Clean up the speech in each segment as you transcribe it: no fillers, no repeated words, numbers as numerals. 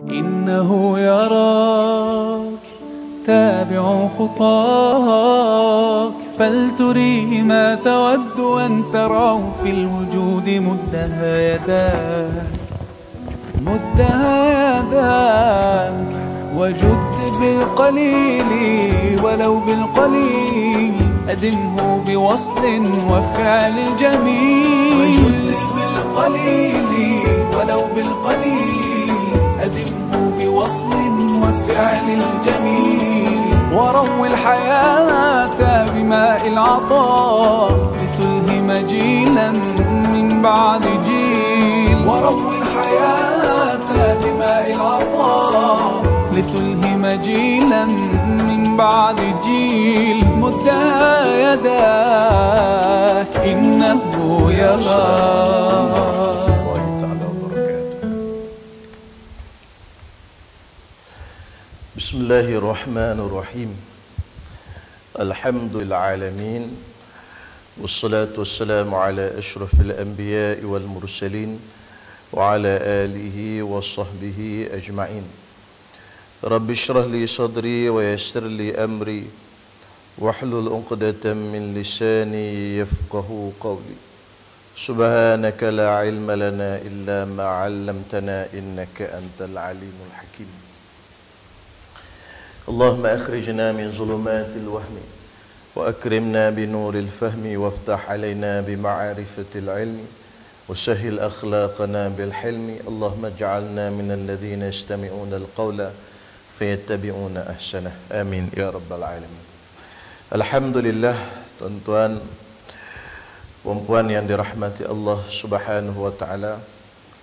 إنه يراك تابع خطاك فلتريه ما تود أن تراه في الوجود مدها يداك وجد بالقليل ولو بالقليل أدمه بوصل وفعل الجميل وجد بالقليل ولو بالقليل أدمه بوصل وفعل الجميل وروي الحياة بماء العطاء لتلهم جيلا من بعد جيل وروي الحياة بماء العطاء لتلهم جيلا من بعد جيل مدها يداك إنه يراك. Bismillahirrahmanirrahim. Alhamdulillahalamin. Wassalatu wassalamu ala ashrafil anbiya'i wal mursalin wa ala alihi wa sahbihi ajma'in. Rabbi shrah li sadri wa yassir li amri wahlul 'uqdatam min lisani yafqahu qawli. Subhanaka la ilma lana illa ma 'allamtana innaka antal alimul hakim. اللهم أخرجنا من ظلمات الوهم وأكرمنا بنور الفهم وافتح علينا بمعرفة العلم وسهل أخلاقنا بالحلم اللهم اجعلنا من الذين يستمعون القول فيتبعون أحسنه آمين يا رب العالمين. Alhamdulillah, tuan-tuan puan-puan yang dirahmati Allah Subhanahu wa taala,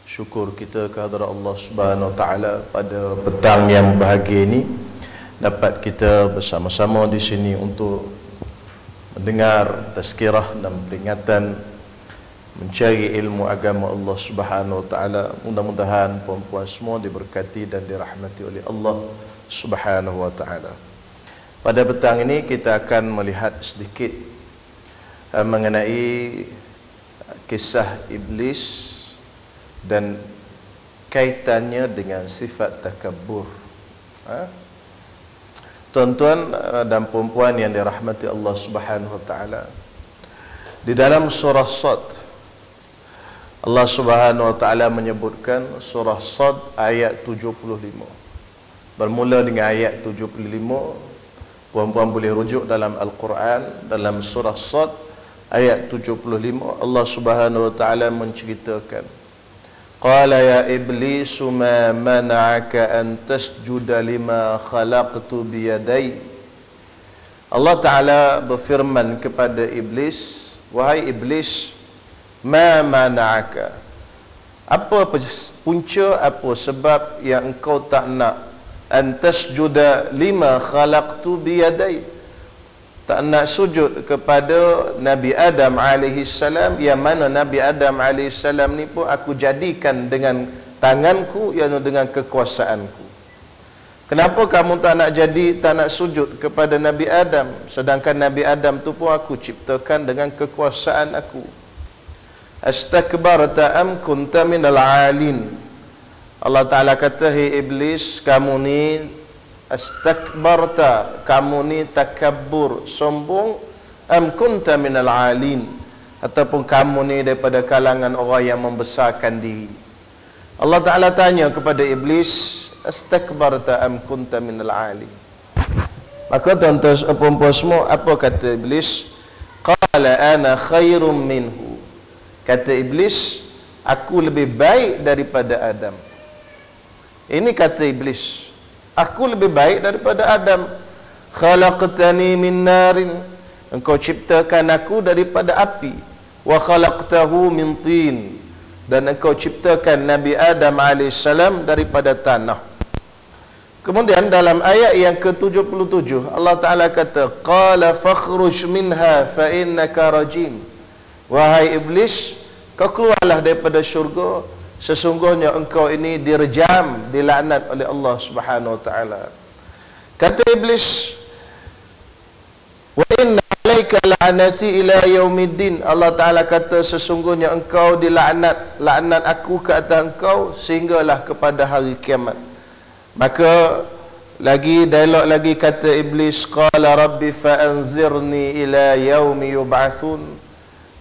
syukur kita kehadrat Allah Subhanahu wa taala pada petang yang bahagia ini dapat kita bersama-sama di sini untuk mendengar tazkirah dan peringatan mencari ilmu agama Allah Subhanahu wa taala. Mudah-mudahan puan-puan semua diberkati dan dirahmati oleh Allah Subhanahu wa taala. Pada petang ini kita akan melihat sedikit mengenai kisah iblis dan kaitannya dengan sifat takabbur. Tuan-tuan dan puan-puan yang dirahmati Allah Subhanahu wa taala, di dalam surah Sad Allah Subhanahu wa taala menyebutkan, surah Sad ayat 75. Bermula dengan ayat 75. Puan-puan boleh rujuk dalam Al-Quran, dalam surah Sad ayat 75 Allah Subhanahu wa taala menceritakan, Qala ya iblis ma mana'aka an tasjuda lima khalaqtu biyadai. Allah Ta'ala berfirman kepada iblis, wahai iblis, ma mana'aka, apa punca, apa sebab yang engkau tak nak an tasjuda lima khalaqtu biyadai, tak nak sujud kepada Nabi Adam alaihi salam, yang mana Nabi Adam alaihi salam ni pun aku jadikan dengan tanganku, iaitu dengan kekuasaanku. Kenapa kamu tak nak sujud kepada Nabi Adam, sedangkan Nabi Adam tu pun aku ciptakan dengan kekuasaan aku? Astakbarta am kunta minal alin. Allah Ta'ala kata, hei iblis, kamu ni astakbarta, kamu ni takabbur, sombong, am kunta minal alin, ataupun kamu ni daripada kalangan orang yang membesarkan diri. Allah Ta'ala tanya kepada iblis, astakbarta am kunta minal alin. Maka tuan-tuan puan-puan semua, apa kata iblis? Qala ana khairum minhu. Kata iblis, aku lebih baik daripada Adam. Ini kata iblis, aku lebih baik daripada Adam. Khalaqtani min narin, engkau ciptakan aku daripada api. Wa khalaqtahu min tin, dan engkau ciptakan Nabi Adam AS daripada tanah. Kemudian dalam ayat yang ke-77 Allah Ta'ala kata, Qala fakhruj minha fa innaka rajim. Wahai iblis, kau keluarlah daripada syurga, sesungguhnya engkau ini direjam, dilaknat oleh Allah Subhanahu wa taala. Kata iblis, wa inna alaika la'nati ila yaumiddin. Allah Taala kata, sesungguhnya engkau dilaknat, laknat aku ke atas engkau sehinggalah kepada hari kiamat. Maka lagi dialog lagi kata iblis, qala rabbi fa'anzirni ila yaumi yub'atsun.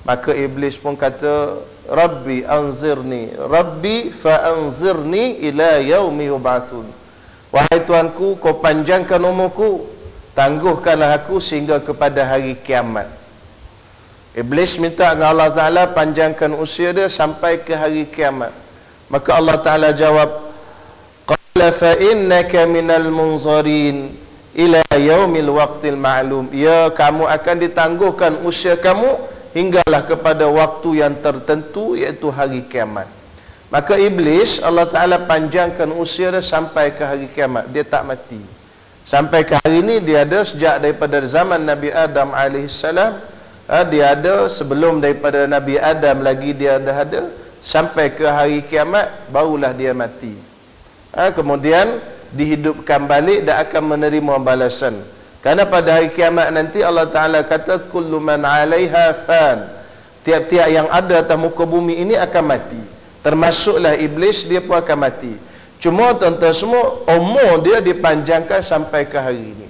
Maka iblis pun kata, rabbi anzirni, rabbi fa'anzirni ila yaumi yub'atsun. Wahai Tuanku, kau panjangkan umurku, tangguhkanlah aku sehingga kepada hari kiamat. Iblis minta dengan Allah Ta'ala panjangkan usia dia sampai ke hari kiamat. Maka Allah Ta'ala jawab, qala fa innaka minal munzarin ila yaumil waqtil ma'lum. Ya, kamu akan ditangguhkan usia kamu hinggalah kepada waktu yang tertentu, iaitu hari kiamat. Maka iblis, Allah Ta'ala panjangkan usia dia sampai ke hari kiamat. Dia tak mati. Sampai ke hari ini dia ada sejak daripada zaman Nabi Adam AS. Dia ada sebelum daripada Nabi Adam lagi dia dah ada. Sampai ke hari kiamat barulah dia mati. Kemudian dihidupkan balik dan akan menerima balasan. Kerana pada hari kiamat nanti Allah Ta'ala kata, kullu man 'alaiha fan. Tiap-tiap yang ada atas muka bumi ini akan mati. Termasuklah iblis, dia pun akan mati. Cuma tuan-tuan semua, umur dia dipanjangkan sampai ke hari ini.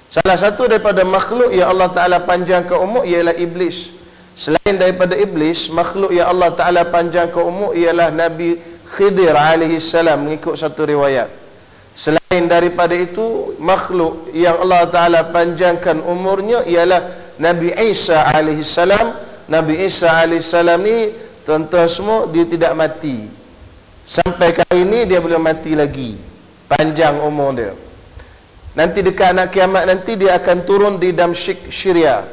Salah satu daripada makhluk yang Allah Ta'ala panjangkan umur ialah iblis. Selain daripada iblis, makhluk yang Allah Ta'ala panjangkan umur ialah Nabi Khidir AS, mengikut satu riwayat. Selain daripada itu, makhluk yang Allah Ta'ala panjangkan umurnya ialah Nabi Isa AS. Nabi Isa AS ni, tuan-tuan semua, dia tidak mati. Sampai kali ini dia belum mati lagi. Panjang umur dia. Nanti dekat anak kiamat nanti dia akan turun di Damsyik, Syria.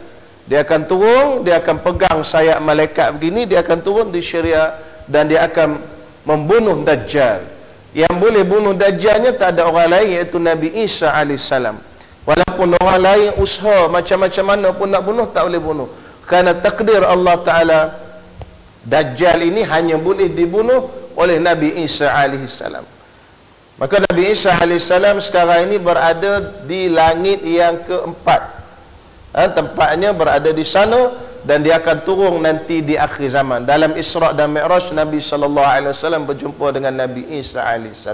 Dia akan turun, dia akan pegang sayap malaikat begini, dia akan turun di Syria dan dia akan membunuh Dajjal. Yang boleh bunuh Dajjalnya tak ada orang lain, iaitu Nabi Isa AS. Walaupun orang lain usaha macam-macam mana pun nak bunuh, tak boleh bunuh. Kerana takdir Allah Ta'ala, Dajjal ini hanya boleh dibunuh oleh Nabi Isa AS. Maka Nabi Isa AS sekarang ini berada di langit yang keempat. Tempatnya berada di sana dan dia akan turun nanti di akhir zaman. Dalam Isra' dan Mi'raj, Nabi SAW berjumpa dengan Nabi Isa AS.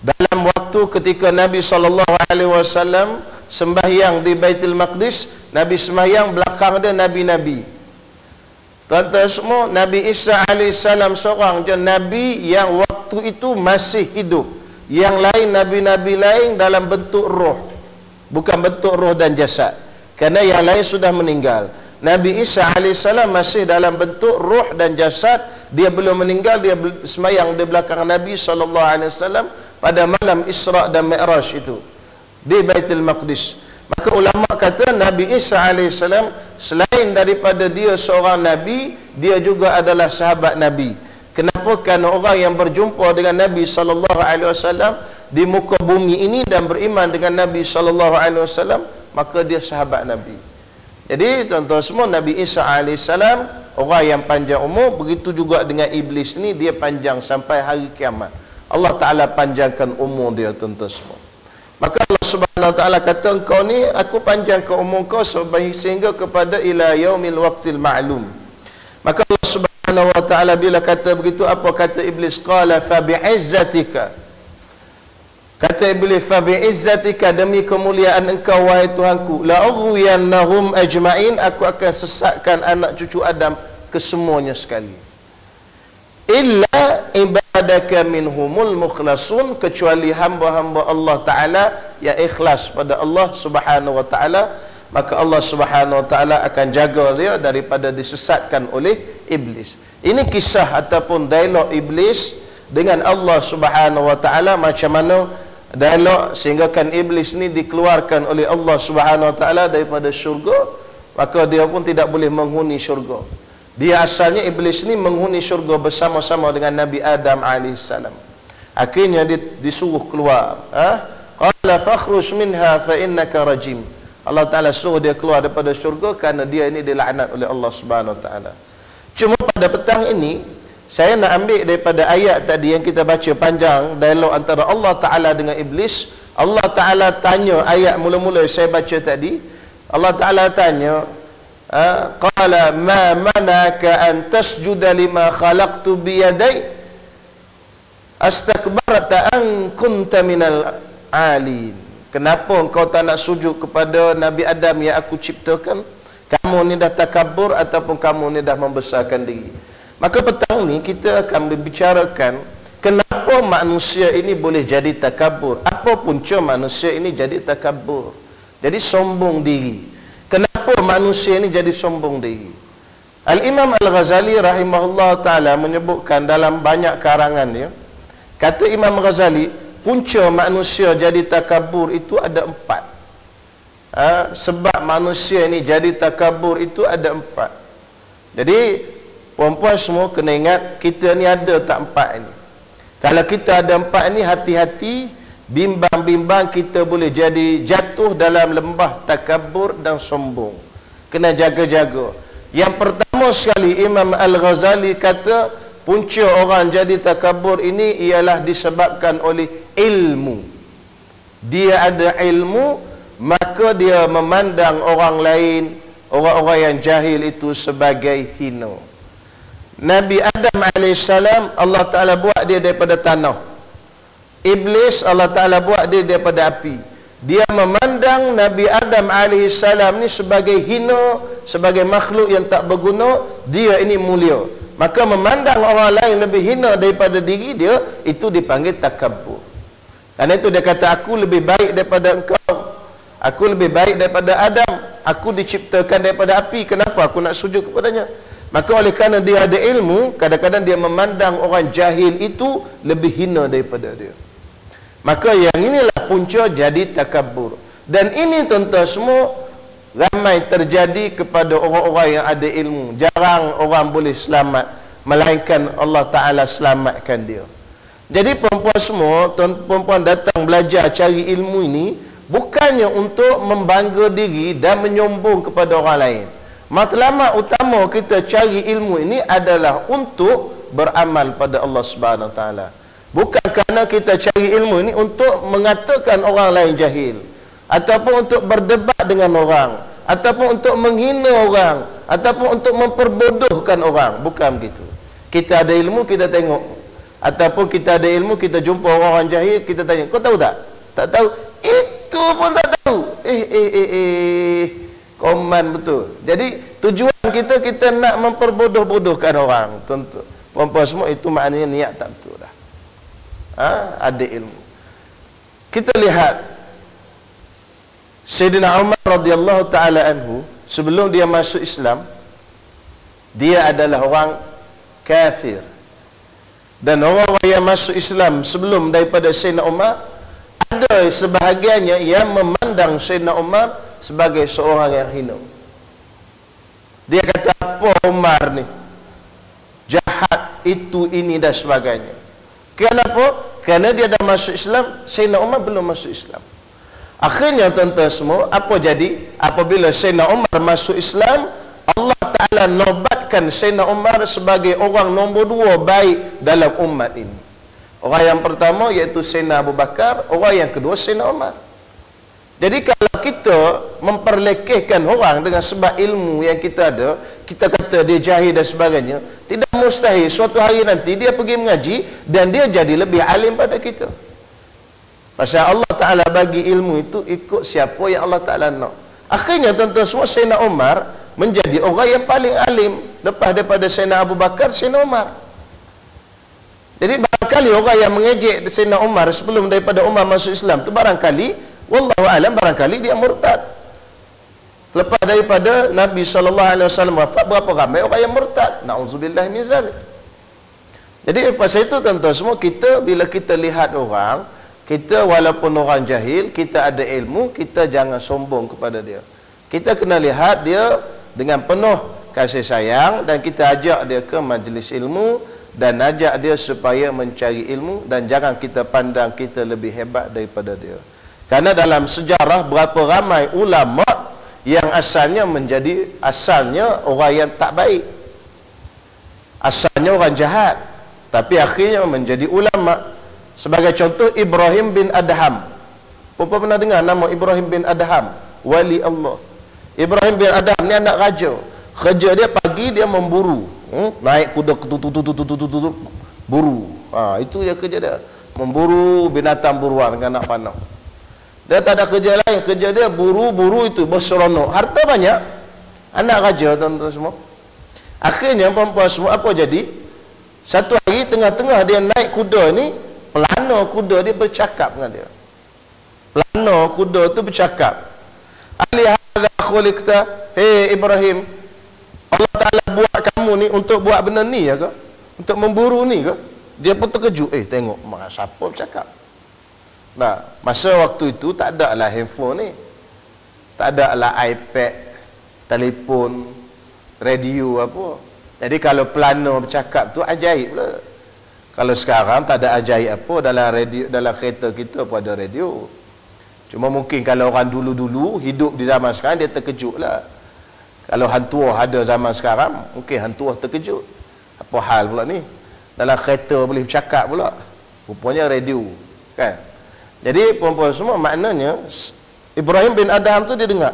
Dalam waktu ketika Nabi SAW sembahyang di Baitul Maqdis, Nabi sembahyang belakang dia Nabi-Nabi. Tuan-tuan semua, Nabi Isa AS seorang je Nabi yang waktu itu masih hidup. Yang lain, Nabi-Nabi lain dalam bentuk roh, bukan bentuk roh dan jasad. Kerana yang lain sudah meninggal. Nabi Isa AS masih dalam bentuk roh dan jasad. Dia belum meninggal, dia semayang di belakang Nabi SAW pada malam Isra' dan Mi'raj itu di Baitul Maqdis. Maka ulama kata Nabi Isa AS selain daripada dia seorang Nabi, dia juga adalah sahabat Nabi. Kenapa? Kerana orang yang berjumpa dengan Nabi SAW di muka bumi ini dan beriman dengan Nabi SAW, maka dia sahabat Nabi. Jadi tuan-tuan semua, Nabi Isa AS orang yang panjang umur. Begitu juga dengan iblis ni, dia panjang sampai hari kiamat. Allah Ta'ala panjangkan umur dia, tuan-tuan semua. Maka Allah Subhanahu Wa Ta'ala kata, engkau ni aku panjangkan umur kau sehingga kepada ila yaumil waqtil ma'lum. Maka Allah Subhanahu Wa Ta'ala bila kata begitu, apa kata iblis? Qala fa bi'izzatika. Kata iblis, fa bi'izzatika, demi kemuliaan engkau wahai Tuhanku, la ughwiyannahum ajma'in, aku akan sesatkan anak cucu Adam kesemuanya sekali. Illa ibadaka minhumul mukhlasun, kecuali hamba-hamba Allah Ta'ala yang ikhlas pada Allah Subhanahu Wa Ta'ala. Maka Allah Subhanahu Wa Ta'ala akan jaga dia daripada disesatkan oleh iblis. Ini kisah ataupun dialog iblis dengan Allah Subhanahu Wa Ta'ala. Macam mana dialog sehinggakan iblis ni dikeluarkan oleh Allah Subhanahu Wa Ta'ala daripada syurga. Maka dia pun tidak boleh menghuni syurga. Dia asalnya iblis ni menghuni syurga bersama-sama dengan Nabi Adam AS. Akhirnya disuruh keluar. Qala fakhruj minha fa innaka rajim. Allah Ta'ala suruh dia keluar daripada syurga kerana dia ini dilaknat oleh Allah Subhanahu Wa Ta'ala. Cuma pada petang ini saya nak ambil daripada ayat tadi yang kita baca panjang, dialog antara Allah Ta'ala dengan iblis. Allah Ta'ala tanya, ayat mula-mula saya baca tadi, Allah Ta'ala tanya, qala ma manaka an tasjuda lima khalaqtu biyadai. astakbarta an kunta minal alin. Kenapa engkau tak nak sujud kepada Nabi Adam yang aku ciptakan? Kamu ni dah takabur ataupun kamu ni dah membesarkan diri? Maka petang ni kita akan membicarakan kenapa manusia ini boleh jadi takabur. Apa punca manusia ini jadi takabur, jadi sombong diri? Kenapa manusia ini jadi sombong diri? Al-Imam Al-Ghazali rahimahullah ta'ala menyebutkan dalam banyak karangan dia, kata Imam Ghazali, punca manusia jadi takabur itu ada 4. Sebab manusia ini jadi takabur itu ada 4. Jadi puan-puan semua kena ingat, kita ni ada tak 4 ini? Kalau kita ada 4 ini, hati-hati, bimbang-bimbang kita boleh jadi jatuh dalam lembah takabur dan sombong. Kena jaga-jaga. Yang pertama sekali, Imam Al-Ghazali kata punca orang jadi takabur ini ialah disebabkan oleh ilmu. Dia ada ilmu, maka dia memandang orang lain, orang-orang yang jahil itu sebagai hina. Nabi Adam AS, Allah Ta'ala buat dia daripada tanah. Iblis, Allah Ta'ala buat dia daripada api. Dia memandang Nabi Adam AS ni sebagai hina, sebagai makhluk yang tak berguna. Dia ini mulia. Maka memandang orang lain lebih hina daripada diri dia, itu dipanggil takabur. Karena itu dia kata, aku lebih baik daripada engkau, aku lebih baik daripada Adam, aku diciptakan daripada api, kenapa aku nak sujud kepadanya? Maka oleh kerana dia ada ilmu, kadang-kadang dia memandang orang jahil itu lebih hina daripada dia. Maka yang inilah punca jadi takabur. Dan ini tuan-tuan semua ramai terjadi kepada orang-orang yang ada ilmu. Jarang orang boleh selamat, melainkan Allah Ta'ala selamatkan dia. Jadi perempuan semua, perempuan datang belajar cari ilmu ini bukannya untuk membangga diri dan menyombong kepada orang lain. Matlamat utama kita cari ilmu ini adalah untuk beramal pada Allah Subhanahu Wa Taala. Bukan kerana kita cari ilmu ini untuk mengatakan orang lain jahil, ataupun untuk berdebat dengan orang, ataupun untuk menghina orang, ataupun untuk memperbodohkan orang. Bukan begitu. Kita ada ilmu, kita tengok. Ataupun kita ada ilmu, kita jumpa orang-orang jahil, kita tanya, kau tahu tak? Tak tahu. Itu pun tak tahu. Koman betul. Jadi tujuan kita nak memperbodoh-bodohkan orang. Tentu perempuan semua, itu maknanya niat tak betul dah. Ada ilmu. Kita lihat Sayyidina Umar radhiyallahu taala anhu, sebelum dia masuk Islam, dia adalah orang kafir. Dan orang-orang yang masuk Islam sebelum daripada Sayyidina Umar, ada sebahagiannya yang memandang Sayyidina Umar sebagai seorang yang hina. Dia kata, apa Umar ni jahat, itu, ini dan sebagainya. Kenapa? Kerana dia dah masuk Islam, Sayyidina Umar belum masuk Islam. Akhirnya tuan-tuan semua, apa jadi? Apabila Sayyidina Umar masuk Islam, Allah Ta'ala nobatkan Sayyidina Umar sebagai orang nombor 2 baik dalam umat ini. Orang yang pertama iaitu Sayyidina Abu Bakar, orang yang kedua Sayyidina Umar. Jadi kalau kita memperlekehkan orang dengan sebab ilmu yang kita ada, kita kata dia jahil dan sebagainya, tidak mustahil suatu hari nanti dia pergi mengaji dan dia jadi lebih alim pada kita. Pasal Allah Ta'ala bagi ilmu itu ikut siapa yang Allah Ta'ala nak. Akhirnya tuan-tuan semua, Sayyidina Umar menjadi orang yang paling alim lepas daripada Sayyidina Abu Bakar, Sayyidina Umar. Jadi barangkali orang yang mengejek Sayyidina Umar sebelum daripada Umar masuk Islam tu, barangkali, wallahu alam, barangkali dia murtad. Lepas daripada Nabi SAW wafat, berapa ramai orang yang murtad. Na'udzubillah min zalik. Jadi lepas itu tuan-tuan semua, kita bila kita lihat orang, kita walaupun orang jahil, kita ada ilmu, kita jangan sombong kepada dia. Kita kena lihat dia dengan penuh kasih sayang, dan kita ajak dia ke majlis ilmu, dan ajak dia supaya mencari ilmu, dan jangan kita pandang kita lebih hebat daripada dia. Karena dalam sejarah berapa ramai ulama yang asalnya orang yang tak baik, asalnya orang jahat, tapi akhirnya menjadi ulama. Sebagai contoh, Ibrahim bin Adham. Apa pernah dengar nama Ibrahim bin Adham? Wali Allah. Ibrahim bin Adham ni anak raja. Kerja dia pagi dia memburu, naik kuda buru. Itu dia kerja dia. Memburu binatang buruan dengan anak panah. Dia tak ada kerja lain. Kerja dia buru-buru itu, berseronok. Harta banyak. Anak raja, tuan-tuan semua. Akhirnya perempuan semua apa jadi? Satu hari tengah-tengah dia naik kuda ni, pelana kuda dia bercakap dengan dia. Pelana kuda tu bercakap. Ali hadza khuliqta, hey Ibrahim, Allah Ta'ala buat kamu ni untuk buat benda ni ya ke? Untuk memburu ni ke? Dia pun terkejut. Tengok siapa bercakap. Nah, masa waktu itu tak ada lah handphone ni. Tak ada lah iPad, telefon, radio apa. Jadi kalau pelana bercakap tu ajaib lah. Kalau sekarang tak ada ajaib apa, dalam radio, dalam kereta kita pun ada radio. Cuma mungkin kalau orang dulu-dulu hidup di zaman sekarang, dia terkejut lah. Kalau hantuah ada zaman sekarang, mungkin hantuah terkejut. Apa hal pula ni? Dalam kereta boleh bercakap pula. Rupanya radio, kan? Jadi perempuan semua, maknanya Ibrahim bin Adham tu dia dengar,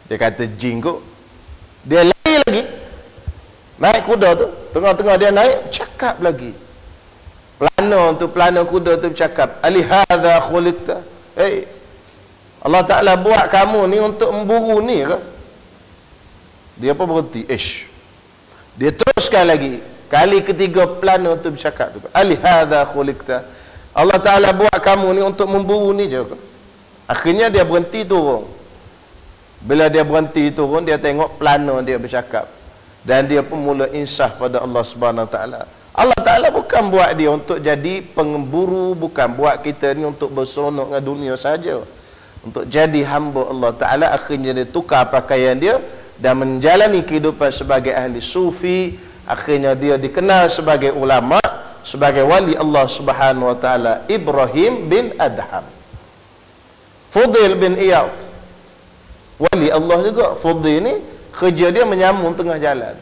dia kata jin kot. Dia lari lagi, naik kuda tu, tengah-tengah dia naik, cakap lagi. Pelana kuda tu bercakap, Ali hadza khuliqta, Allah Ta'ala buat kamu ni untuk memburu ni ke? Dia pun berhenti. Dia teruskan lagi. Kali ketiga pelana tu bercakap juga, Ali hadza khuliqta, Allah Ta'ala buat kamu ni untuk memburu ni je ke? Akhirnya dia berhenti turun. Bila dia berhenti turun, dia tengok pelana dia bercakap. Dan dia pun mula insaf pada Allah Subhanahu Wa Ta'ala. Allah Ta'ala bukan buat dia untuk jadi pengemburu, bukan buat kita ni untuk berseronok dengan dunia saja. Untuk jadi hamba Allah Ta'ala. Akhirnya dia tukar pakaian dia dan menjalani kehidupan sebagai ahli sufi. Akhirnya dia dikenal sebagai ulama, sebagai wali Allah Subhanahu Wa Ta'ala, Ibrahim bin Adham. Fudail bin Iyad, wali Allah juga. Fudail ni kerja dia menyambung tengah jalan.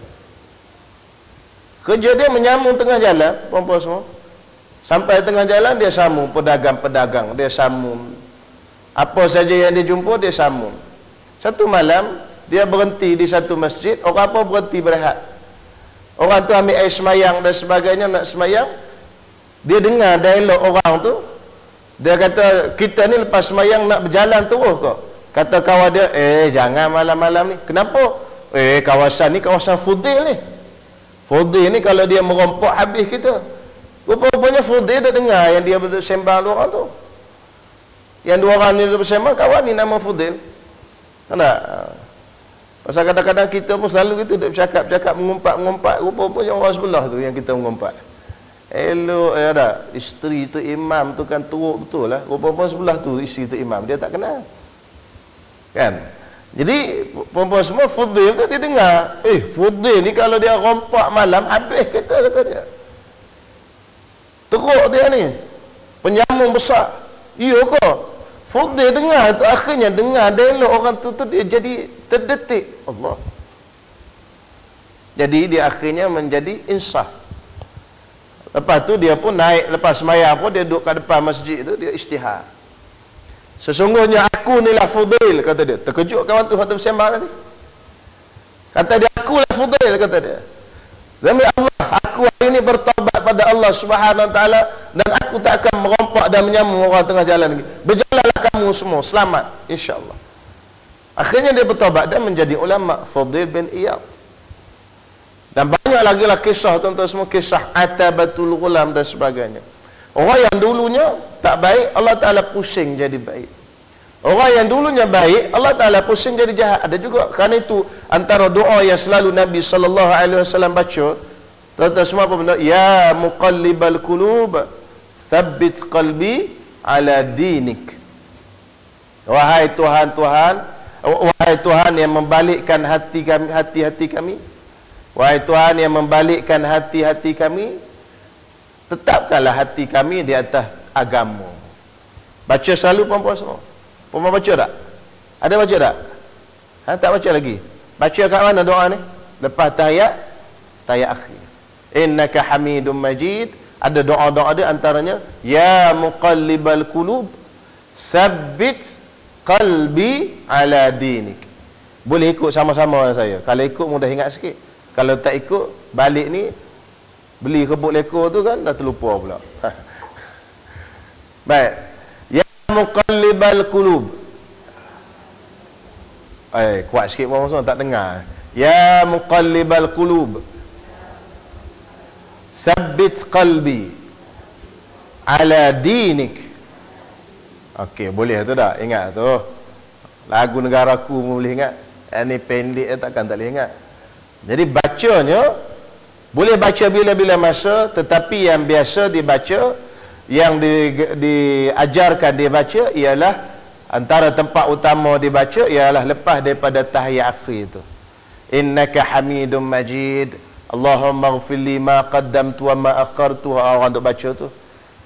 Kerja dia menyambung tengah jalan, perempuan semua. Sampai tengah jalan dia sambung pedagang-pedagang, dia sambung apa saja yang dia jumpa, dia sambung. Satu malam dia berhenti di satu masjid, orang apa berhenti berehat. Orang tu ambil air semayang dan sebagainya, nak semayang. Dia dengar dialog orang tu. Dia kata, kita ni lepas semayang nak berjalan terus kok. Kata kawan dia, jangan malam-malam ni. Kenapa? Kawasan ni kawasan Fudail ni. Fudail ni kalau dia merompak habis kita. Rupanya Fudail dah dengar yang dia bersembang dua orang tu. Yang dua orang ni bersembang, kawan ni nama Fudail. Tak? Pasal kadang-kadang kita pun selalu kita duduk bercakap-cakap, mengumpat-mengumpat. Rupanya orang sebelah tu yang kita mengumpat. Elok, isteri tu imam tu kan teruk betul lah. Rupanya sebelah tu isteri tu imam, dia tak kenal. Kan? Jadi perempuan semua, Fudail tu dia dengar, Fudail ni kalau dia rompak malam habis kita, kata dia. Teruk dia ni, penyambung besar. Ya kok. Fudail dengar tu, akhirnya dengar dialog orang tu dia jadi terdetik. Allah. Jadi dia akhirnya menjadi insaf. Lepas tu dia pun naik, lepas semayang pun dia duduk kat depan masjid tu, dia istihar. Sesungguhnya aku ni lah Fudail, kata dia. Terkejut kawan tu waktu bersembang tadi. Kata dia, aku lah Fudail, kata dia. Demi Allah, aku hari ini bertaubat pada Allah Subhanahu Wa Ta'ala, dan aku tak akan merompak dan menyambung orang tengah jalan lagi. Berjalanlah kamu semua selamat, insya-Allah. Akhirnya dia bertaubat dan menjadi ulama, Fudail bin Iyad. Dan banyak lagi lah kisah, tuan-tuan semua, kisah Atabatul Ghulam dan sebagainya. Orang yang dulunya tak baik, Allah Ta'ala pusing jadi baik. Orang yang dulunya baik, Allah Ta'ala pusing jadi jahat. Ada juga. Kerana itu antara doa yang selalu Nabi SAW baca, tuan-tuan semua apa benda? Ya muqallibal qulub, thabbit qalbi ala dinik. Wahai Tuhan, wahai Tuhan yang membalikkan hati-hati kami, wahai Tuhan yang membalikkan hati-hati kami, tetapkanlah hati kami di atas agama. Baca selalu perempuan semua. Perempuan baca tak? Ada baca tak? Tak baca lagi. Baca kat mana doa ni? Lepas tahiyat akhir. Innaka Hamidum Majid. Ada doa-doa dia, antaranya ya muqallibal qulub, sabbit qalbi ala dinik. Boleh ikut sama-sama dengan saya. Kalau ikut mudah ingat sikit. Kalau tak ikut, balik ni Beli rebut lekor tu kan dah terlupa pula. Baik. Ya muqallibal qulub. Kuat sikit pun semua tak dengar. Ya muqallibal qulub, sabbit qalbi ala dinik. Okey, boleh tu tak? Ingat tu. Lagu negaraku pun boleh ingat. Ini pendek takkan tak boleh ingat. Jadi bacanya boleh baca bila-bila masa, tetapi yang biasa dibaca, yang diajarkan dibaca ialah antara tempat utama dibaca ialah lepas daripada tahiyat akhir itu. Innaka Hamidum Majid. Allahumma ighfirli ma qaddamtu wa ma akhartu. Orang duk baca tu.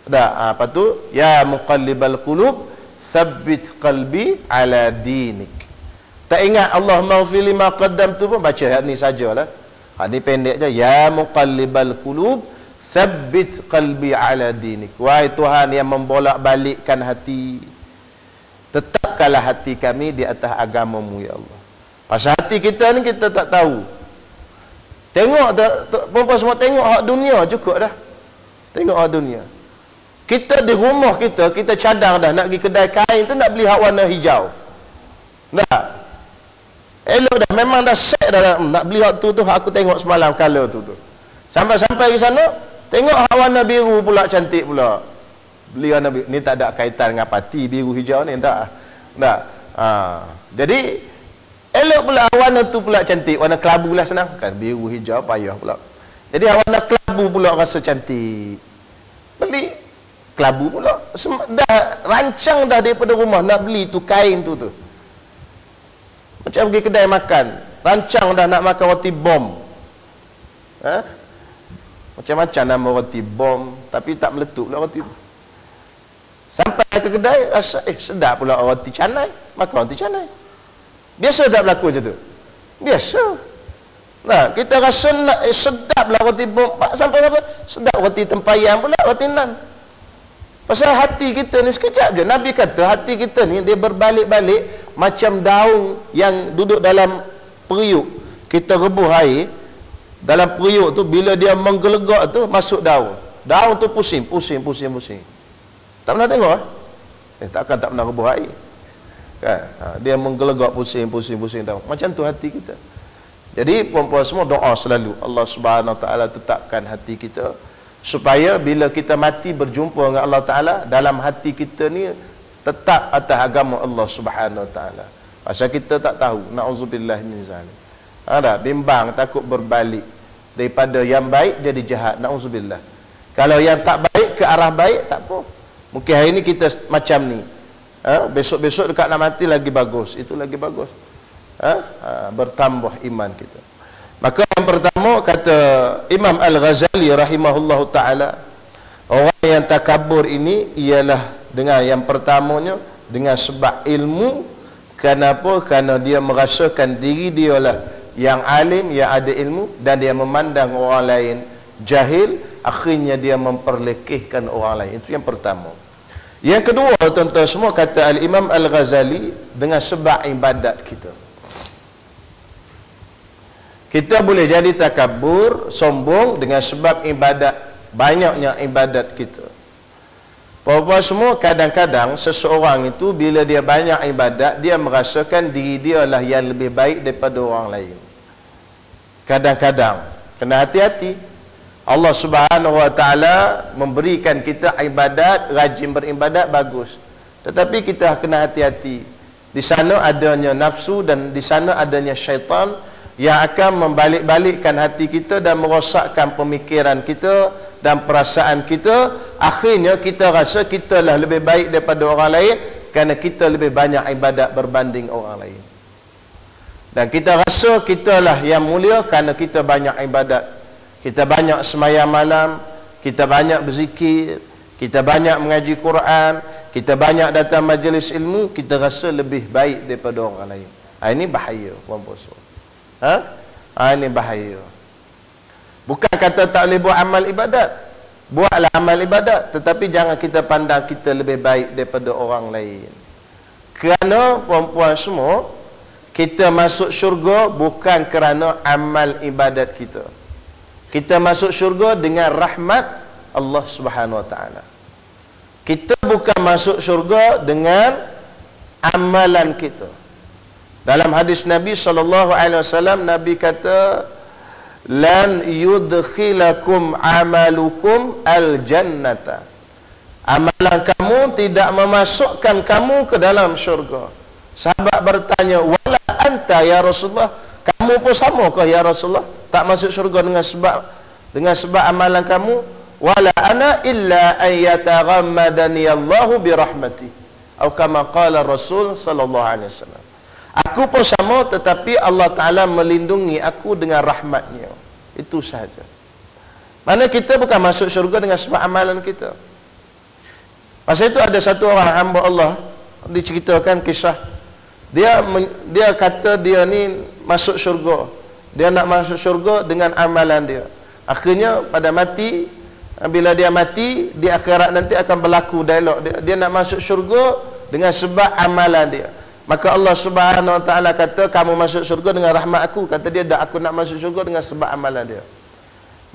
Dah, apa tu? Ya muqallibal qulub, tsabbit qalbi ala dinik. Tak ingat Allahumma ighfirli ma qaddamtu pun baca ni sajalah. Ni pendek je. Ya muqallibal qulub, tsabbit qalbi ala dinik. Wahai Tuhan yang membolak-balikkan hati, tetapkanlah hati kami di atas agamamu ya Allah. Pasal hati kita ni kita tak tahu. Tengok perempuan semua tengok hak dunia cukup dah. Tengok hak dunia. Kita di rumah kita cadang dah nak pergi kedai kain tu nak beli hak warna hijau. Dah. Elok dah, memang dah set dah nak beli hak tu aku tengok semalam color tu. Sampai ke sana tengok hak warna biru pula cantik pula. Beli warna biru. Ni tak ada kaitan dengan parti biru hijau ni tak. Tak. Jadi elok pula warna tu pula cantik, warna kelabu lah senang kan, biru hijau payah pula. Jadi warna kelabu pula rasa cantik, beli kelabu pula. Dah rancang dah daripada rumah nak beli tu kain tu. Macam pergi kedai makan, rancang dah nak makan roti bom. Macam-macam nama roti bom, tapi tak meletup pula roti tu. Sampai ke kedai rasa sedap pula roti canai, makan roti canai. Biasa tak berlaku macam tu? Biasa. Nah, kita rasa nak sedap lah roti bom, sampai apa? Sedap roti tempayan pula, roti nan. Pasal hati kita ni sekejap je. Nabi kata hati kita ni dia berbalik-balik macam daun yang duduk dalam periuk. Kita rebus air dalam periuk tu, bila dia menggelegak tu masuk daun. Daun tu pusing. Tak pernah tengok? Takkan tak pernah rebus air. Kan? Dia menggelegak pusing daun. Macam tu hati kita. Jadi puan-puan semua doa selalu Allah Subhanahu Wa Taala tetapkan hati kita supaya bila kita mati berjumpa dengan Allah Taala, dalam hati kita ni tetap atas agama Allah Subhanahu Wa Taala. Pasal kita tak tahu, na'udzubillah min zalik. Ada bimbang takut berbalik daripada yang baik jadi jahat, na'udzubillah. Kalau yang tak baik ke arah baik tak apa. Mungkin hari ni kita macam ni. Besok-besok dekat nak mati lagi bagus, itu lagi bagus. Bertambah iman kita. Maka yang pertama kata Imam Al-Ghazali rahimahullahu ta'ala, orang yang takabur ini ialah dengan yang pertamanya dengan sebab ilmu. Kenapa? Kerana dia merasakan diri dia lah yang alim, yang ada ilmu, dan dia memandang orang lain jahil, akhirnya dia memperlekehkan orang lain. Itu yang pertama. Yang kedua, tuan-tuan semua, kata Al-Imam Al-Ghazali, dengan sebab ibadat kita. Kita boleh jadi takabur, sombong dengan sebab ibadat, banyaknya ibadat kita. Puan-puan semua, kadang-kadang seseorang itu bila dia banyak ibadat, dia merasakan diri dia lah yang lebih baik daripada orang lain. Kadang-kadang kena hati-hati. Allah Subhanahu Wa Taala memberikan kita ibadat, rajin beribadat, bagus. Tetapi kita kena hati-hati. Di sana adanya nafsu dan di sana adanya syaitan yang akan membalik-balikkan hati kita dan merosakkan pemikiran kita dan perasaan kita. Akhirnya kita rasa kita lah lebih baik daripada orang lain kerana kita lebih banyak ibadat berbanding orang lain. Dan kita rasa kita lah yang mulia kerana kita banyak ibadat. Kita banyak sembahyang malam, kita banyak berzikir, kita banyak mengaji Quran, kita banyak datang majlis ilmu, kita rasa lebih baik daripada orang lain. Ini bahaya, puan-puan. Ini bahaya. Bukan kata tak boleh buat amal ibadat. Buatlah amal ibadat, tetapi jangan kita pandang kita lebih baik daripada orang lain. Kerana puan-puan semua, kita masuk syurga bukan kerana amal ibadat kita. Kita masuk syurga dengan rahmat Allah Subhanahu Wa Taala. Kita bukan masuk syurga dengan amalan kita. Dalam hadis Nabi SAW, Nabi kata, lan yudkhilakum amalukum al-jannata. Amalan kamu tidak memasukkan kamu ke dalam syurga. Sahabat bertanya, wala anta ya Rasulullah, kamu pun sama ke ya Rasulullah? Tak masuk syurga dengan sebab amalan kamu? Wala ana illa an yataghammadani Allahu bi rahmati. Atau kama qala Rasul sallallahu alaihi wasallam. Aku pun sama, tetapi Allah Ta'ala melindungi aku dengan rahmatnya. Itu sahaja. Mana kita bukan masuk syurga dengan sebab amalan kita. Masa itu ada satu orang hamba Allah, diceritakan kisah. Dia kata dia ni masuk syurga. Dia nak masuk syurga dengan amalan dia. Akhirnya pada mati, bila dia mati, di akhirat nanti akan berlaku dialog. Dia nak masuk syurga dengan sebab amalan dia. Maka Allah Subhanahu Wa Taala kata, kamu masuk syurga dengan rahmat aku. Kata dia, dah, aku nak masuk syurga dengan sebab amalan dia.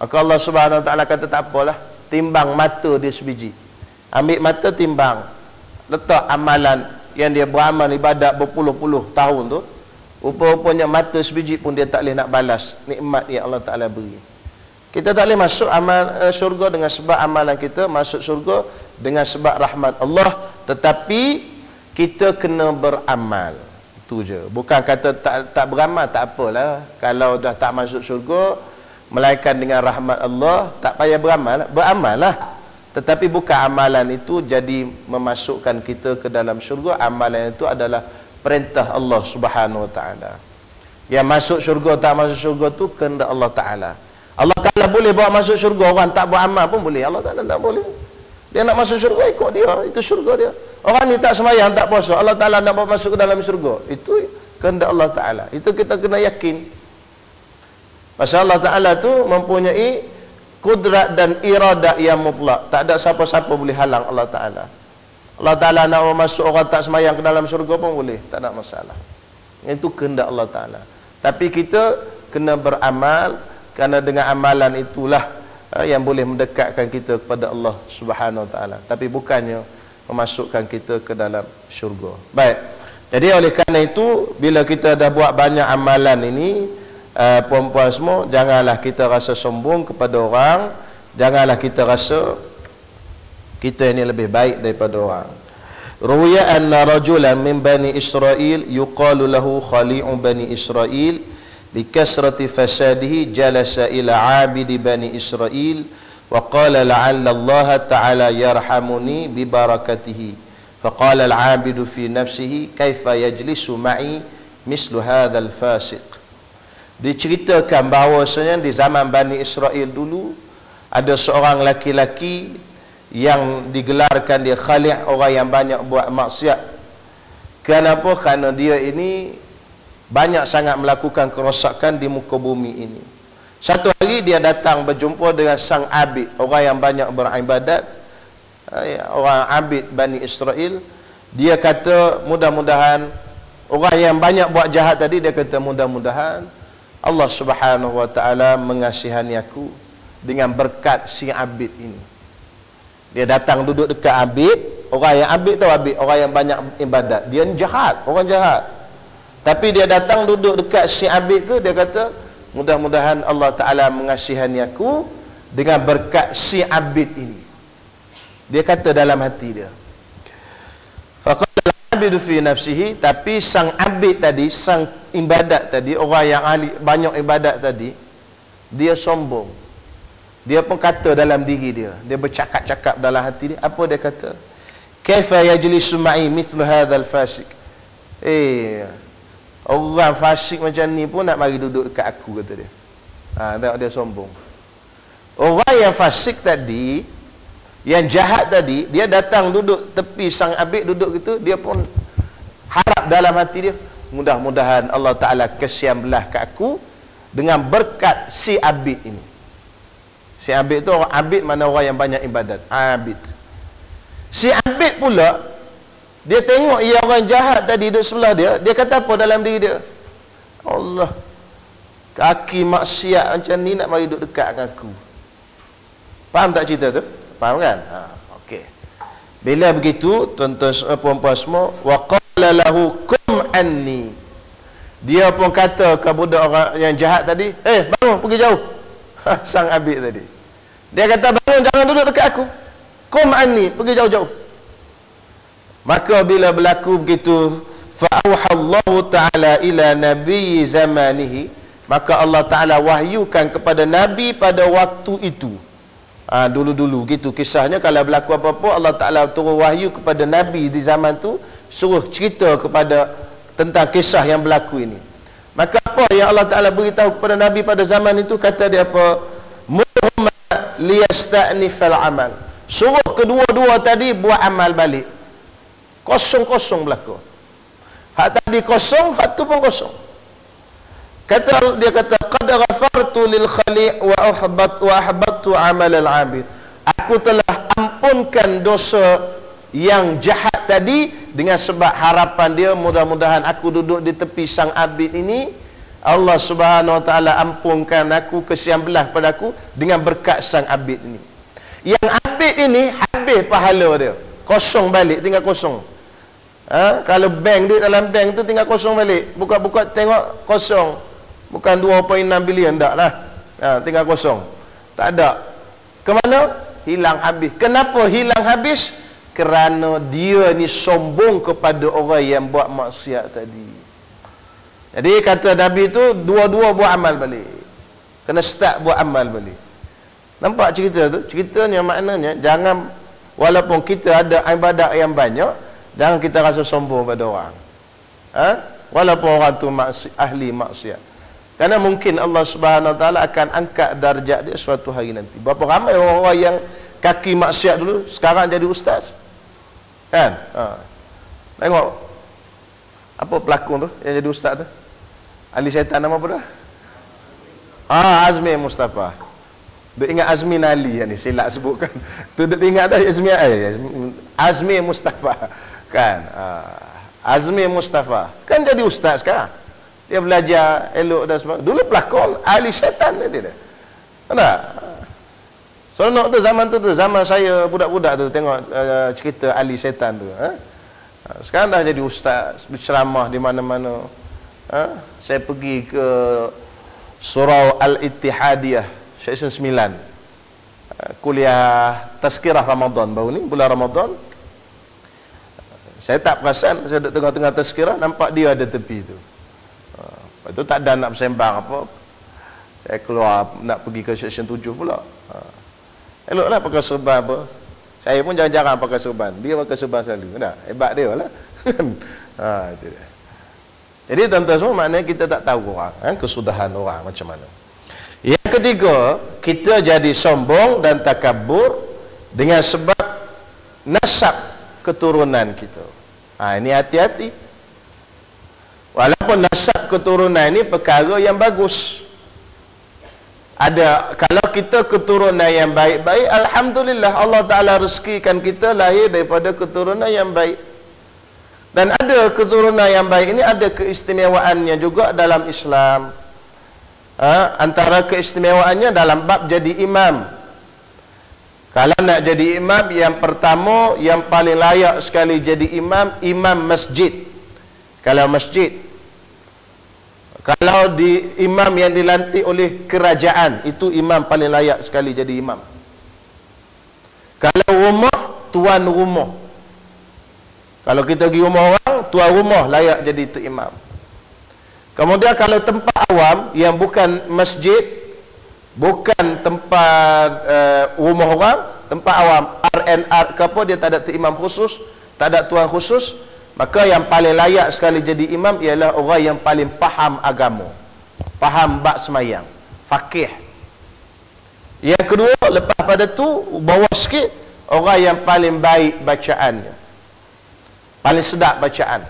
Maka Allah Subhanahu Wa Taala kata, tak apalah, timbang mata dia sebiji. Ambil mata, timbang, letak amalan yang dia beramal ibadat berpuluh-puluh tahun tu, rupa-rupanya mata sebiji pun dia tak boleh nak balas nikmat yang Allah Ta'ala beri. Kita tak boleh masuk syurga dengan sebab amalan kita, masuk syurga dengan sebab rahmat Allah. Tetapi kita kena beramal. Itu je. Bukan kata tak beramal, tak apalah. Kalau dah tak masuk syurga, melainkan dengan rahmat Allah, tak payah beramal. Beramal lah. Tetapi bukan amalan itu jadi memasukkan kita ke dalam syurga. Amalan itu adalah perintah Allah Subhanahu Wa Taala. Yang masuk syurga, tak masuk syurga tu kehendak Allah Ta'ala. Allah Ta'ala boleh bawa masuk syurga orang tak beramal pun boleh. Allah Ta'ala tak boleh. Dia nak masuk syurga, ikut dia. Itu syurga dia. Orang ni tak sembahyang, tak puasa, Allah Ta'ala nak bawa masuk ke dalam syurga. Itu kehendak Allah Ta'ala. Itu kita kena yakin. Pasal Allah Ta'ala tu mempunyai kudrat dan iradat yang mutlak. Tak ada siapa-siapa boleh halang Allah Ta'ala. Allah Ta'ala nak bawa masuk orang tak sembahyang ke dalam syurga pun boleh. Tak ada masalah. Itu kehendak Allah Ta'ala. Tapi kita kena beramal, kerana dengan amalan itulah yang boleh mendekatkan kita kepada Allah Subhanahu Wa Taala. Tapi bukannya memasukkan kita ke dalam syurga. Baik. Jadi oleh kerana itu, bila kita dah buat banyak amalan ini, puan-puan semua, janganlah kita rasa sombong kepada orang. Janganlah kita rasa kita ini lebih baik daripada orang. Ruwiya anna rajulan min bani Israel yuqalu lahu khali'u bani Israel likasrati fasadihi jalasa ila abidi bani Israel wa qala la'alla Allah ta'ala yarhamuni bi barakatihi faqala al-abidu fi nafsihi kaifa yajlisu ma'i mislu hadzal fasiq. Diceritakan bahawasanya di zaman Bani Israel dulu ada seorang laki-laki yang digelarkan dia khali', orang yang banyak buat maksiat. Kenapa? Kerana dia ini banyak sangat melakukan kerosakan di muka bumi ini. Satu hari dia datang berjumpa dengan sang abid, orang yang banyak beribadat, orang abid Bani Israel. Dia kata, mudah-mudahan orang yang banyak buat jahat tadi, dia kata mudah-mudahan Allah Subhanahu Wa Taala mengasihani aku dengan berkat si abid ini. Dia datang duduk dekat abid, orang yang abid tahu abid, orang yang banyak ibadat. Dia jahat, orang jahat. Tapi dia datang duduk dekat si abid tu, dia kata mudah-mudahan Allah Ta'ala mengasihani aku dengan berkat si abid ini. Dia kata dalam hati dia. Faqala al-abidu fi nafsihi, tapi sang abid tadi, sang ibadat tadi, orang yang ahli banyak ibadat tadi, dia sombong. Dia pun kata dalam diri dia, dia bercakap-cakap dalam hati dia. Apa dia kata? Kaifa yajlisu ma'i mithlu hadzal fasik. Orang fasik macam ni pun nak mari duduk dekat aku, kata dia. Tengok dia sombong. Orang yang fasik tadi, yang jahat tadi, dia datang duduk tepi sang abid, duduk gitu, dia pun harap dalam hati dia, mudah-mudahan Allah Ta'ala kesian belah ke aku dengan berkat si abid ini. Si abid tu, orang abid mana orang yang banyak ibadat. Abid. Si abid pula, dia tengok ia orang jahat tadi duduk sebelah dia, dia kata apa dalam diri dia? Allah, kaki maksiat macam ni nak mari duduk dekat dengan aku. Faham tak cerita tu? Faham kan? Okey. Bila begitu, tuan-tuan puan-puan semua, wa qala lahu kum anni. Dia pun kata ke budak orang yang jahat tadi, bangun, pergi jauh. Sang abid tadi. Dia kata, bangun, jangan duduk dekat aku. Kum anni, pergi jauh-jauh. Maka bila berlaku begitu, fa'auhallahu ta'ala ila nabiyyi zamanihi, maka Allah Ta'ala wahyukan kepada Nabi pada waktu itu. Dulu-dulu gitu kisahnya, kalau berlaku apa-apa Allah Ta'ala turun wahyu kepada Nabi di zaman tu, suruh cerita kepada tentang kisah yang berlaku ini. Maka apa yang Allah Ta'ala beritahu kepada Nabi pada zaman itu? Kata dia apa? Murhum liyasta'nifal amal. Suruh kedua-dua tadi buat amal balik. Kosong-kosong berlaku. Hak tadi kosong, hak tu pun kosong. Dia kata qad ghafartu lil khali' wa ahbattu amal al 'abid. Aku telah ampunkan dosa yang jahat tadi dengan sebab harapan dia mudah-mudahan aku duduk di tepi sang abid ini, Allah Subhanahu wa taala ampunkan aku, kesian belah pada aku dengan berkat sang abid ini. Yang abid ini habis pahala dia. Kosong balik, tinggal kosong. Kalau bank, duit dalam bank tu tinggal kosong balik. Buka-buka tengok kosong. Bukan 2.6 bilion tak lah. Tinggal kosong. Tak ada. Kemana? Hilang habis. Kenapa hilang habis? Kerana dia ni sombong kepada orang yang buat maksiat tadi. Jadi kata Nabi tu, dua-dua buat amal balik. Kena start buat amal balik. Nampak cerita tu? Ceritanya maknanya, jangan, walaupun kita ada ibadat yang banyak, jangan kita rasa sombong pada orang. Walaupun orang tu ahli maksiat. Karena mungkin Allah Subhanahu wa taala akan angkat darjat dia suatu hari nanti. Berapa ramai orang-orang yang kaki maksiat dulu sekarang jadi ustaz? Kan? Tengok apa pelakon tu yang jadi ustaz tu? Ahli syaitan nama apa dah? Azmi Mustafa. Duk ingat Azmi Ali ni silap sebutkan. Tu duk ingat dah Azmi Mustafa. Kan? Azmi Mustafa. Kan jadi ustaz sekarang. Dia belajar elok dan sebagainya. Dulu pelakon ahli syaitan dia. Tak? Seronok tu zaman saya budak-budak tu tengok cerita ahli syaitan tu. Sekarang dah jadi ustaz, berceramah di mana-mana. Saya pergi ke Surau Al-Ittihadiyah Section 9. Kuliah Tazkirah Ramadan baru ni, bulan Ramadan. Saya tak perasan, saya duduk tengah-tengah tazkirah, nampak dia ada tepi tu. Lepas tu tak ada nak bersembang apa. Saya keluar nak pergi ke section 7 pula. Eloklah pakai serban apa. Saya pun jarang-jarang pakai serban. Dia pakai serban selalu. Dah, hebat dia lah. Itu dia. Jadi tuan-tuan semua, maknanya kita tak tahu orang, kesudahan orang macam mana. Yang ketiga, kita jadi sombong dan takabur dengan sebab nasab keturunan kita. Ini hati-hati. Walaupun nasab keturunan ini perkara yang bagus. Kalau kita keturunan yang baik-baik, alhamdulillah Allah Ta'ala rezekikan kita lahir daripada keturunan yang baik. Dan ada keturunan yang baik ini ada keistimewaannya juga dalam Islam. Antara keistimewaannya dalam bab jadi imam. Kalau nak jadi imam, yang pertama, yang paling layak sekali jadi imam, imam masjid. Kalau masjid, kalau di imam yang dilantik oleh kerajaan, itu imam paling layak sekali jadi imam. Kalau rumah, tuan rumah. Kalau kita pergi rumah orang, tuan rumah layak jadi itu imam. Kemudian kalau tempat awam yang bukan masjid, bukan tempat rumah orang, tempat awam, RNR ke apa, dia tak ada imam khusus, tak ada tuan khusus, maka yang paling layak sekali jadi imam ialah orang yang paling faham agama, faham bab semayang, faqih. Yang kedua, lepas pada tu bawah sikit, orang yang paling baik bacaannya, paling sedap bacaan.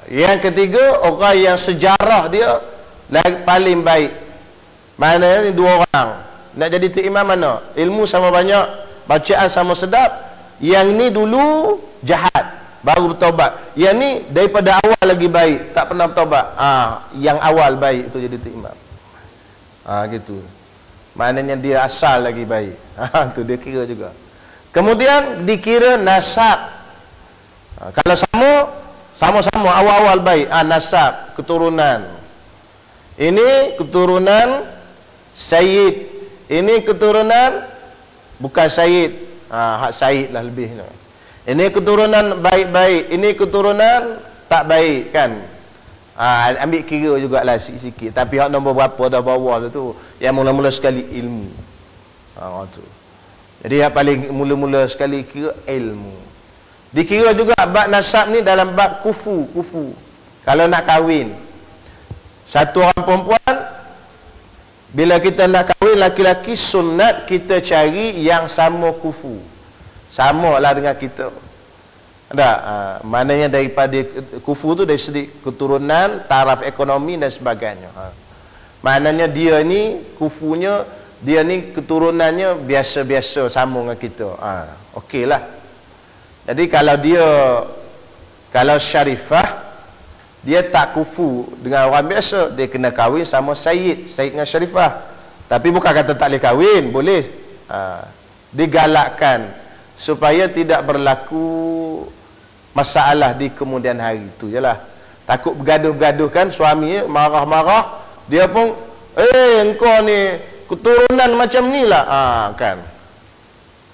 Yang ketiga, orang yang sejarah dia paling baik. Mana ni dua orang nak jadi tu imam, mana ilmu sama banyak, bacaan sama sedap. Yang ni dulu jahat, baru bertaubat. Yang ni daripada awal lagi baik, tak pernah bertaubat. Yang awal baik tu jadi imam. Gitu. Maknanya dia asal lagi baik. Tu dia kira juga. Kemudian dikira nasab. Kalau sama-sama awal-awal baik, nasab, keturunan. Ini keturunan Sayyid. Ini keturunan bukan Sayyid. Hak Sayyid lah lebih. Ini keturunan baik-baik, ini keturunan tak baik kan. Ambil kira jugalah sikit-sikit. Tapi hak nombor berapa dah bawah tu yang mula-mula sekali ilmu. Tu. Jadi yang paling mula-mula sekali kira ilmu. Dikira juga bab nasab ni dalam bab kufu. Kalau nak kahwin satu orang perempuan, bila kita nak kahwin laki-laki, sunat kita cari yang sama kufu. Sama lah dengan kita. Maknanya daripada kufu tu dari segi keturunan, taraf ekonomi dan sebagainya. Maknanya dia ni kufunya, dia ni keturunannya biasa-biasa sama dengan kita. Okey lah. Jadi kalau syarifah, dia tak kufu dengan orang biasa, dia kena kahwin sama Sayyid dengan syarifah. Tapi bukan kata tak boleh kahwin, boleh. Digalakkan supaya tidak berlaku masalah di kemudian hari. Itu jelah. Takut bergaduh-gaduh kan, suami marah-marah, dia pun engkau ni keturunan macam ni lah. Kan.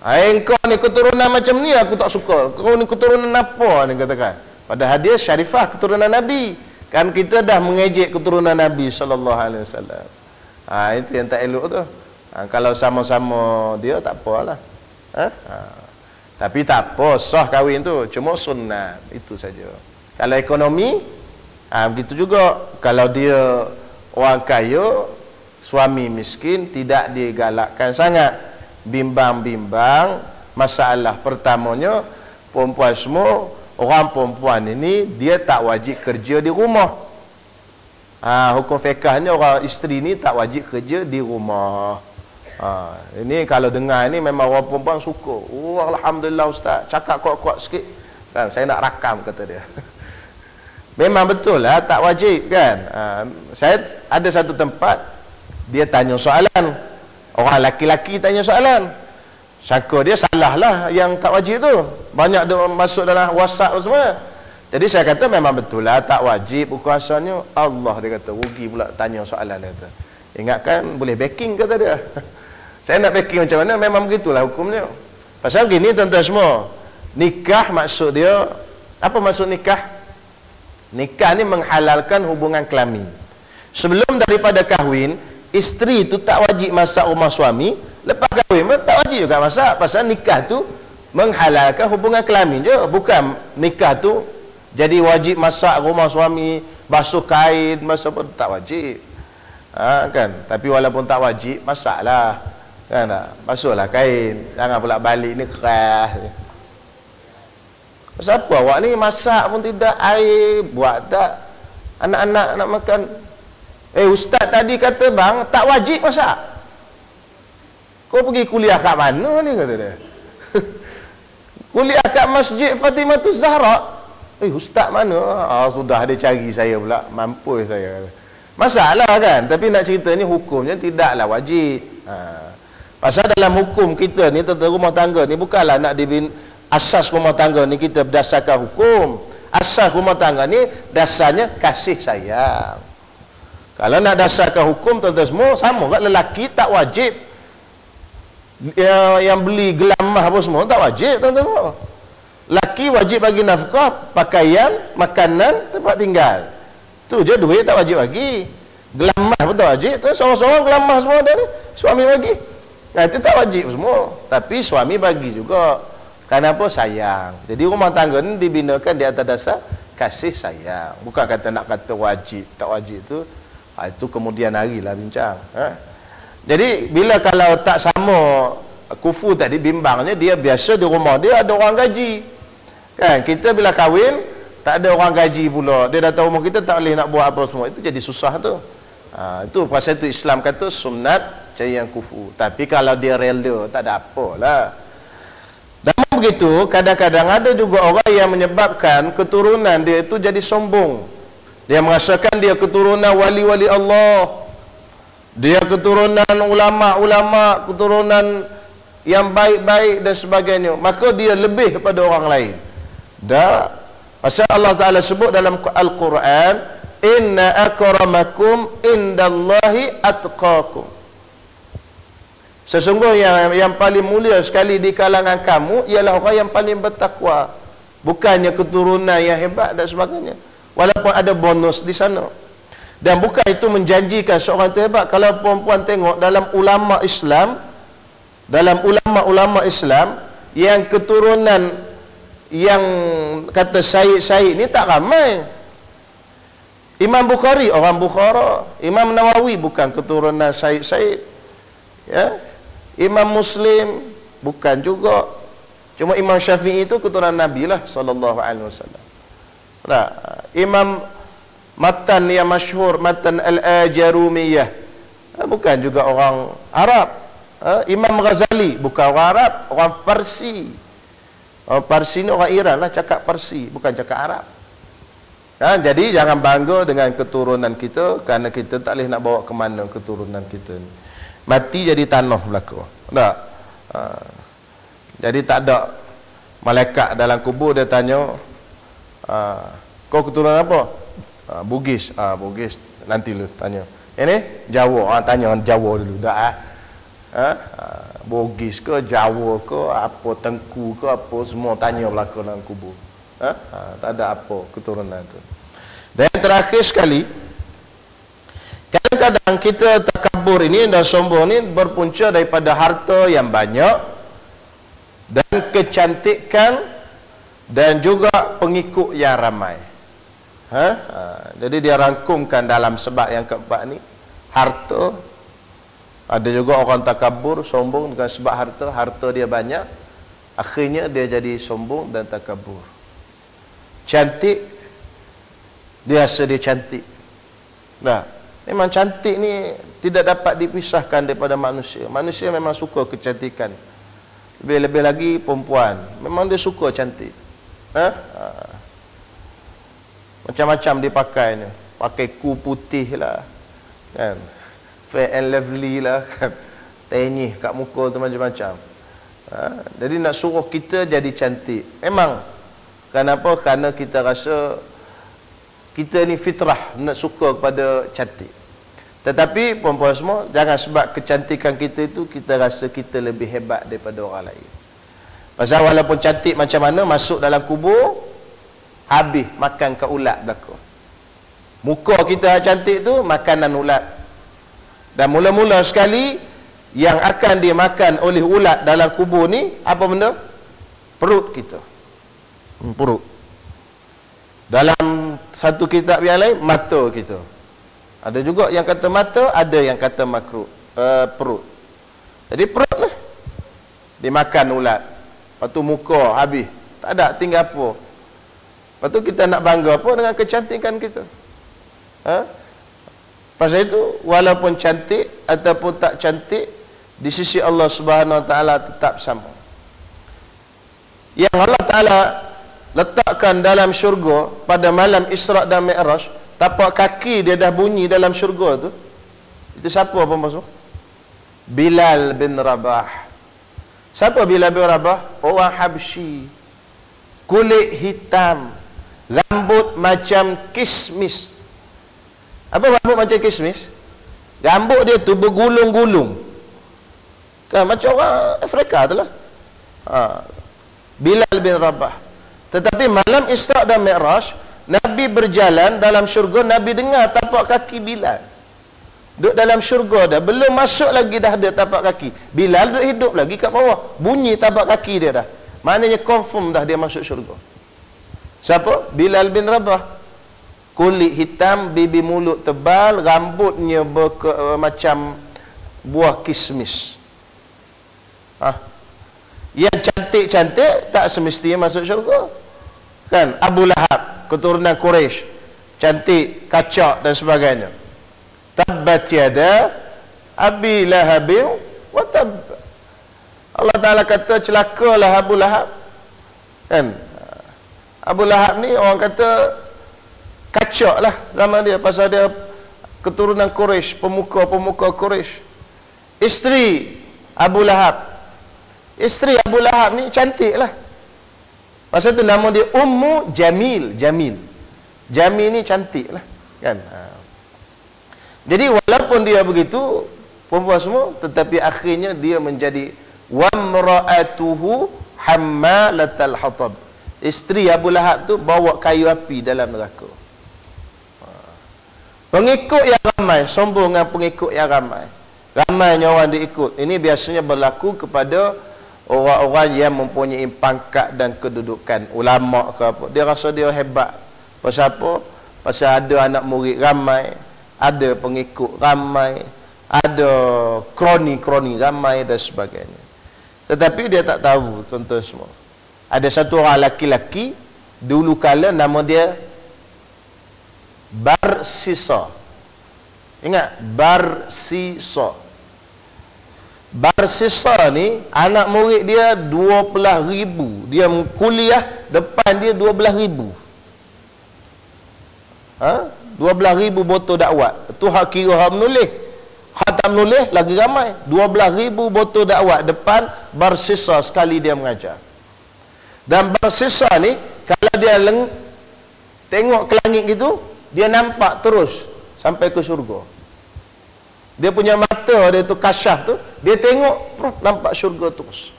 Engkau ni keturunan macam ni aku tak suka. Kau ni keturunan apa ni katakan. Padahal dia syarifah keturunan Nabi. Kan kita dah mengejek keturunan Nabi sallallahu alaihi wasallam. Itu yang tak elok tu. Kalau sama-sama dia tak apalah. Tapi tak apa, sah kahwin tu, cuma sunat, itu saja. Kalau ekonomi, begitu juga. Kalau dia orang kaya, suami miskin, tidak digalakkan sangat. Bimbang-bimbang, masalah pertamanya, perempuan semua, orang perempuan ini, dia tak wajib kerja di rumah. Hukum fiqahnya, orang isteri ni tak wajib kerja di rumah. Ini kalau dengar ini memang orang perempuan suka. Alhamdulillah ustaz, cakap kuat-kuat sikit kan, saya nak rakam kata dia. Memang betul lah tak wajib kan. Saya ada satu tempat dia tanya soalan, orang laki-laki tanya soalan, sangka dia salah lah yang tak wajib tu, banyak dia masuk dalam WhatsApp semua. Jadi saya kata memang betul lah tak wajib, kuasanya Allah, dia kata rugi pula tanya soalan. Dia kata ingatkan boleh backing kata dia. Saya nak backing macam mana, memang begitulah hukumnya. Pasal begini tuan-tuan semua, nikah maksud dia, apa maksud nikah? Nikah ni menghalalkan hubungan kelamin. Sebelum daripada kahwin, isteri tu tak wajib masak rumah suami. Lepas kahwin pun tak wajib juga masak. Pasal nikah tu menghalalkan hubungan kelamin je. Bukan nikah tu jadi wajib masak rumah suami, basuh kain, masak pun tak wajib. Kan? Tapi walaupun tak wajib, masaklah. Kan tak? Basuhlah kain. Jangan pula balik ni keras. Pasal apa awak ni masak pun tidak, air buat tak, anak-anak nak makan. Ustaz tadi kata bang tak wajib masak. Kau pergi kuliah kat mana ni kata dia. Kuliah kat Masjid Fatimatus Zahra. Ustaz mana? Sudah ada cari saya pula, mampus saya. Masalah kan. Tapi nak cerita ni hukumnya tidaklah wajib. Pasal dalam hukum kita ni tentang rumah tangga ni bukanlah nak asas rumah tangga ni kita berdasarkan hukum. Asas rumah tangga ni dasarnya kasih sayang. Kalau nak dasarkan hukum tuan-tuan semua sama kan, lelaki tak wajib yang beli gelamah apa semua tak wajib tuan-tuan semua. Lelaki wajib bagi nafkah, pakaian, makanan, tempat tinggal. Tu je, duit tak wajib bagi. Gelamah pun tak wajib. Tu seorang-seorang gelamah semua dah ni suami bagi. Itu tak wajib semua. Tapi suami bagi juga. Kenapa? Sayang. Jadi rumah tangga ni dibinakan di atas dasar kasih sayang. Bukan kata nak kata wajib, tak wajib tu. Itu kemudian hari lah bincang. Jadi bila kalau tak sama kufu tadi, bimbangnya dia biasa di rumah dia ada orang gaji. Kan kita bila kahwin tak ada orang gaji pula. Dia datang rumah kita tak boleh nak buat apa semua. Itu jadi susah tu. Itu pasal itu Islam kata sunat cari yang kufu. Tapi kalau dia rela tak ada apalah. Dan begitu, kadang-kadang ada juga orang yang menyebabkan keturunan dia itu jadi sombong. Dia merasakan dia keturunan wali-wali Allah, dia keturunan ulama-ulama, keturunan yang baik-baik dan sebagainya, maka dia lebih daripada orang lain. Dah, pasal Allah Ta'ala sebut dalam Al-Quran, inna akramakum indallahi atqakum. Sesungguhnya yang paling mulia sekali di kalangan kamu ialah orang yang paling bertakwa. Bukannya keturunan yang hebat dan sebagainya, walaupun ada bonus di sana. Dan bukan itu menjanjikan seorang itu hebat. Kalau perempuan tengok dalam ulama Islam, dalam ulama-ulama Islam yang keturunan yang kata Sayyid ni tak ramai. Imam Bukhari orang Bukhara, Imam Nawawi bukan keturunan Sayyid, ya. Imam Muslim bukan juga. Cuma Imam Syafi'i itu keturunan Nabi lah sallallahu alaihi wasallam. Nah, Imam Matan yang masyhur, Matan Al-Ajarumiyah, bukan juga orang Arab. Imam Ghazali bukan orang Arab, orang Parsi. Orang Parsi ni orang Iran lah, cakap Parsi, bukan cakap Arab. Jadi jangan bangga dengan keturunan kita, kerana kita tak boleh nak bawa ke mana keturunan kita ni. Mati jadi tanah belaka. Tak? Jadi tak ada malaikat dalam kubur dia tanya, kau keturunan apa? Bugis. Bugis. Nanti lu tanya. Ini Jawa. Tanya Jawa dulu. Tak? Bugis ke, Jawa ke, apa, Tengku ke, apa, semua tanya belaka dalam kubur. Tak ada apa keturunan tu. Dan terakhir sekali, kadang-kadang kita takabur ini dan sombong ini berpunca daripada harta yang banyak dan kecantikan dan juga pengikut yang ramai. Jadi dia rangkumkan dalam sebab yang keempat ni, harta. Ada juga orang takabur, sombong dengan sebab harta dia banyak, akhirnya dia jadi sombong dan takabur. Cantik, dia rasa dia cantik. Nah, memang cantik ni tidak dapat dipisahkan daripada manusia. Manusia memang suka kecantikan. Lebih-lebih lagi perempuan, memang dia suka cantik. Macam-macam dia pakai ni. Pakai ku putih lah, kan, fair and lovely lah, kan, tenyih kat muka tu macam-macam. Jadi nak suruh kita jadi cantik. Memang kenapa? Kerana kita rasa kita ni fitrah nak suka kepada cantik. Tetapi perempuan semua, jangan sebab kecantikan kita itu kita rasa kita lebih hebat daripada orang lain. Pasal walaupun cantik macam mana, masuk dalam kubur, habis makan ke ulat belaka. Muka kita cantik tu makanan ulat. Dan mula-mula sekali yang akan dimakan oleh ulat dalam kubur ni apa benda? Perut kita. Perut. Dalam satu kitab yang lain, mata kita. Ada juga yang kata mata, ada yang kata perut. Jadi perut lah dimakan ulat. Lepas tu muka habis, tak ada tinggal apa. Lepas tu kita nak bangga apa dengan kecantikan kita? Pasal itu walaupun cantik ataupun tak cantik, di sisi Allah Subhanahu Wa Taala tetap sama. Yang Allah Taala letakkan dalam syurga pada malam Isra' dan Mi'raj, tapak kaki dia dah bunyi dalam syurga tu. Itu siapa apa maksud? Bilal bin Rabah. Siapa Bilal bin Rabah? Orang Habsyi, kulit hitam, rambut macam kismis. Apa rambut macam kismis? Rambut dia tu bergulung-gulung, kan, macam orang Afrika tu lah. Bilal bin Rabah. Tetapi malam Isra' dan Mi'raj, Nabi berjalan dalam syurga, Nabi dengar tapak kaki Bilal. Duduk dalam syurga dah, belum masuk lagi dah ada tapak kaki. Bilal duduk hidup lagi kat bawah, bunyi tapak kaki dia dah. Maknanya confirm dah dia masuk syurga. Siapa? Bilal bin Rabah. Kulit hitam, bibi mulut tebal, rambutnya macam buah kismis. Yang cantik-cantik tak semestinya masuk syurga, kan? Abu Lahab, keturunan Quraisy, cantik, kacak dan sebagainya. Tabbat yada Abi Lahabin wa tab. Allah Ta'ala kata celakalah Abu Lahab Kan? Abu Lahab ni orang kata kacak lah zaman dia, pasal dia keturunan Quraisy, pemuka-pemuka Quraisy. Isteri Abu Lahab, isteri Abu Lahab ni cantik lah. Pasal tu nama dia Ummu Jamil. Jamil ni cantik lah, kan? Jadi walaupun dia begitu, perempuan semua, tetapi akhirnya dia menjadi wamra'atuhu hammalatal hatab. Isteri Abu Lahab tu bawa kayu api dalam neraka. Pengikut yang ramai, sombong dengan pengikut yang ramai. Ramainya orang diikut. Ini biasanya berlaku kepada orang-orang yang mempunyai pangkat dan kedudukan, ulama ke apa. Dia rasa dia hebat. Pasal apa? Pasal ada anak murid ramai, ada pengikut ramai, ada kroni-kroni ramai dan sebagainya. Tetapi dia tak tahu, tuan-tuan semua. Ada satu orang laki-laki, dulu kala nama dia Barsisa. Ingat, Barsisa. Barsisa ni, anak murid dia 12,000. Dia kuliah, depan dia 12,000. 12,000 botol dakwat. Tu hak kira hak menulis. Hak tak menulis lagi ramai. 12,000 botol dakwat depan Barsisa sekali dia mengajar. Dan Barsisa ni, kalau dia tengok ke langit gitu, dia nampak terus sampai ke syurga. Dia punya mata dia tu kasyaf tu, dia tengok nampak syurga terus.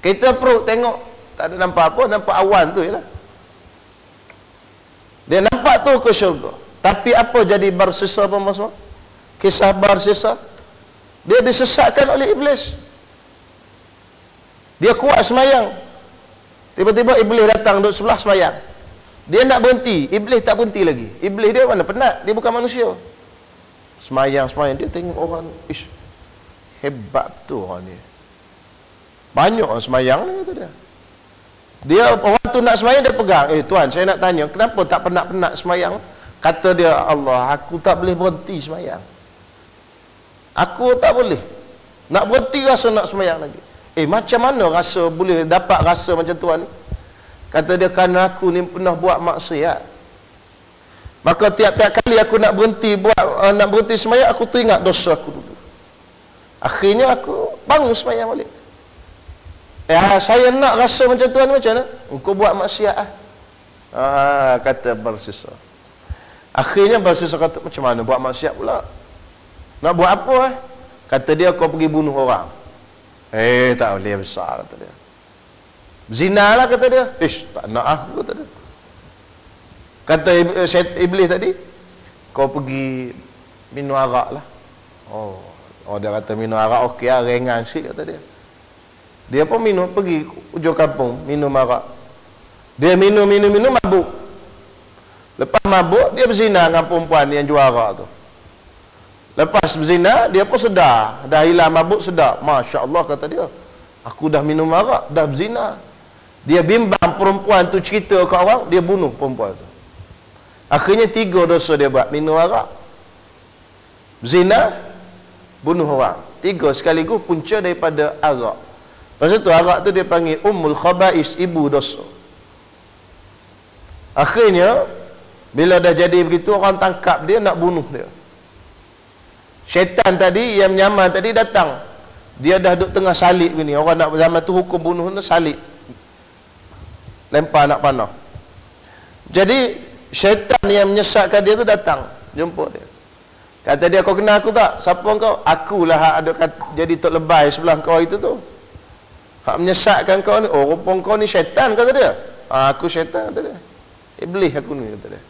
Kita tengok tak ada nampak apa, nampak awan tu je lah. Dia nampak tu ke syurga. Tapi apa jadi Barsisa semua? Kisah Barsisa, dia disesatkan oleh iblis. Dia kuat semayang, tiba-tiba iblis datang duduk sebelah semayang. Dia nak berhenti, iblis tak berhenti lagi. Iblis dia mana penat, dia bukan manusia. Semayang, dia tengok orang, ish, hebat tu orang ni. Banyak orang semayang ni, kata dia. Dia, orang tu nak semayang, dia pegang. Tuan, saya nak tanya, kenapa tak penat-penat semayang? Kata dia, Allah, aku tak boleh berhenti semayang. Aku tak boleh. Nak berhenti rasa nak semayang lagi. Macam mana rasa boleh dapat rasa macam tuan ni? Kata dia, kerana aku ni pernah buat maksiat. Maka tiap-tiap kali aku nak berhenti semayang, aku teringat dosa aku dulu. Akhirnya aku bangun semayang balik. Saya nak rasa macam tuan ni, macam mana? Engkau buat maksiat kata Barsisa. Akhirnya Barsisa kata, macam mana buat maksiat pula? Nak buat apa? Kata dia, kau pergi bunuh orang. Tak boleh besar, kata dia. Zina lah, kata dia. Tak nak aku, kata dia. Kata iblis tadi, kau pergi minum arak lah. Dia kata minum arak, okey lah, ringan sikit, kata dia. Dia pun minum, pergi ujung kampung, minum arak. Dia minum, mabuk. Lepas mabuk, dia berzina dengan perempuan yang jual arak tu. Lepas berzina, dia pun sedar. Dah hilang mabuk, sedar. Masya Allah, kata dia. Aku dah minum arak, dah berzina. Dia bimbang perempuan tu cerita ke orang, dia bunuh perempuan tu. Akhirnya 3 dosa dia buat. Minum arak, berzina, bunuh orang. 3 sekaligus punca daripada arak. Lepas tu arak tu dia panggil Ummul Khaba'is, ibu dosa. Akhirnya, bila dah jadi begitu, orang tangkap dia, nak bunuh dia. Syaitan tadi, yang menyamar tadi datang. Dia dah duduk tengah salib gini. Orang nak zaman tu hukum bunuh tu salib. Lempar anak panah. Jadi, syaitan yang menyesatkan dia tu datang. Jumpa dia. Kata dia, kau kenal aku tak? Siapa kau? Akulah hak ada jadi tok lebay sebelah kau itu tu. Hak menyesatkan kau ni. Rupa kau ni syaitan, kata dia. Aku syaitan, kata dia. Iblis aku ni, kata dia.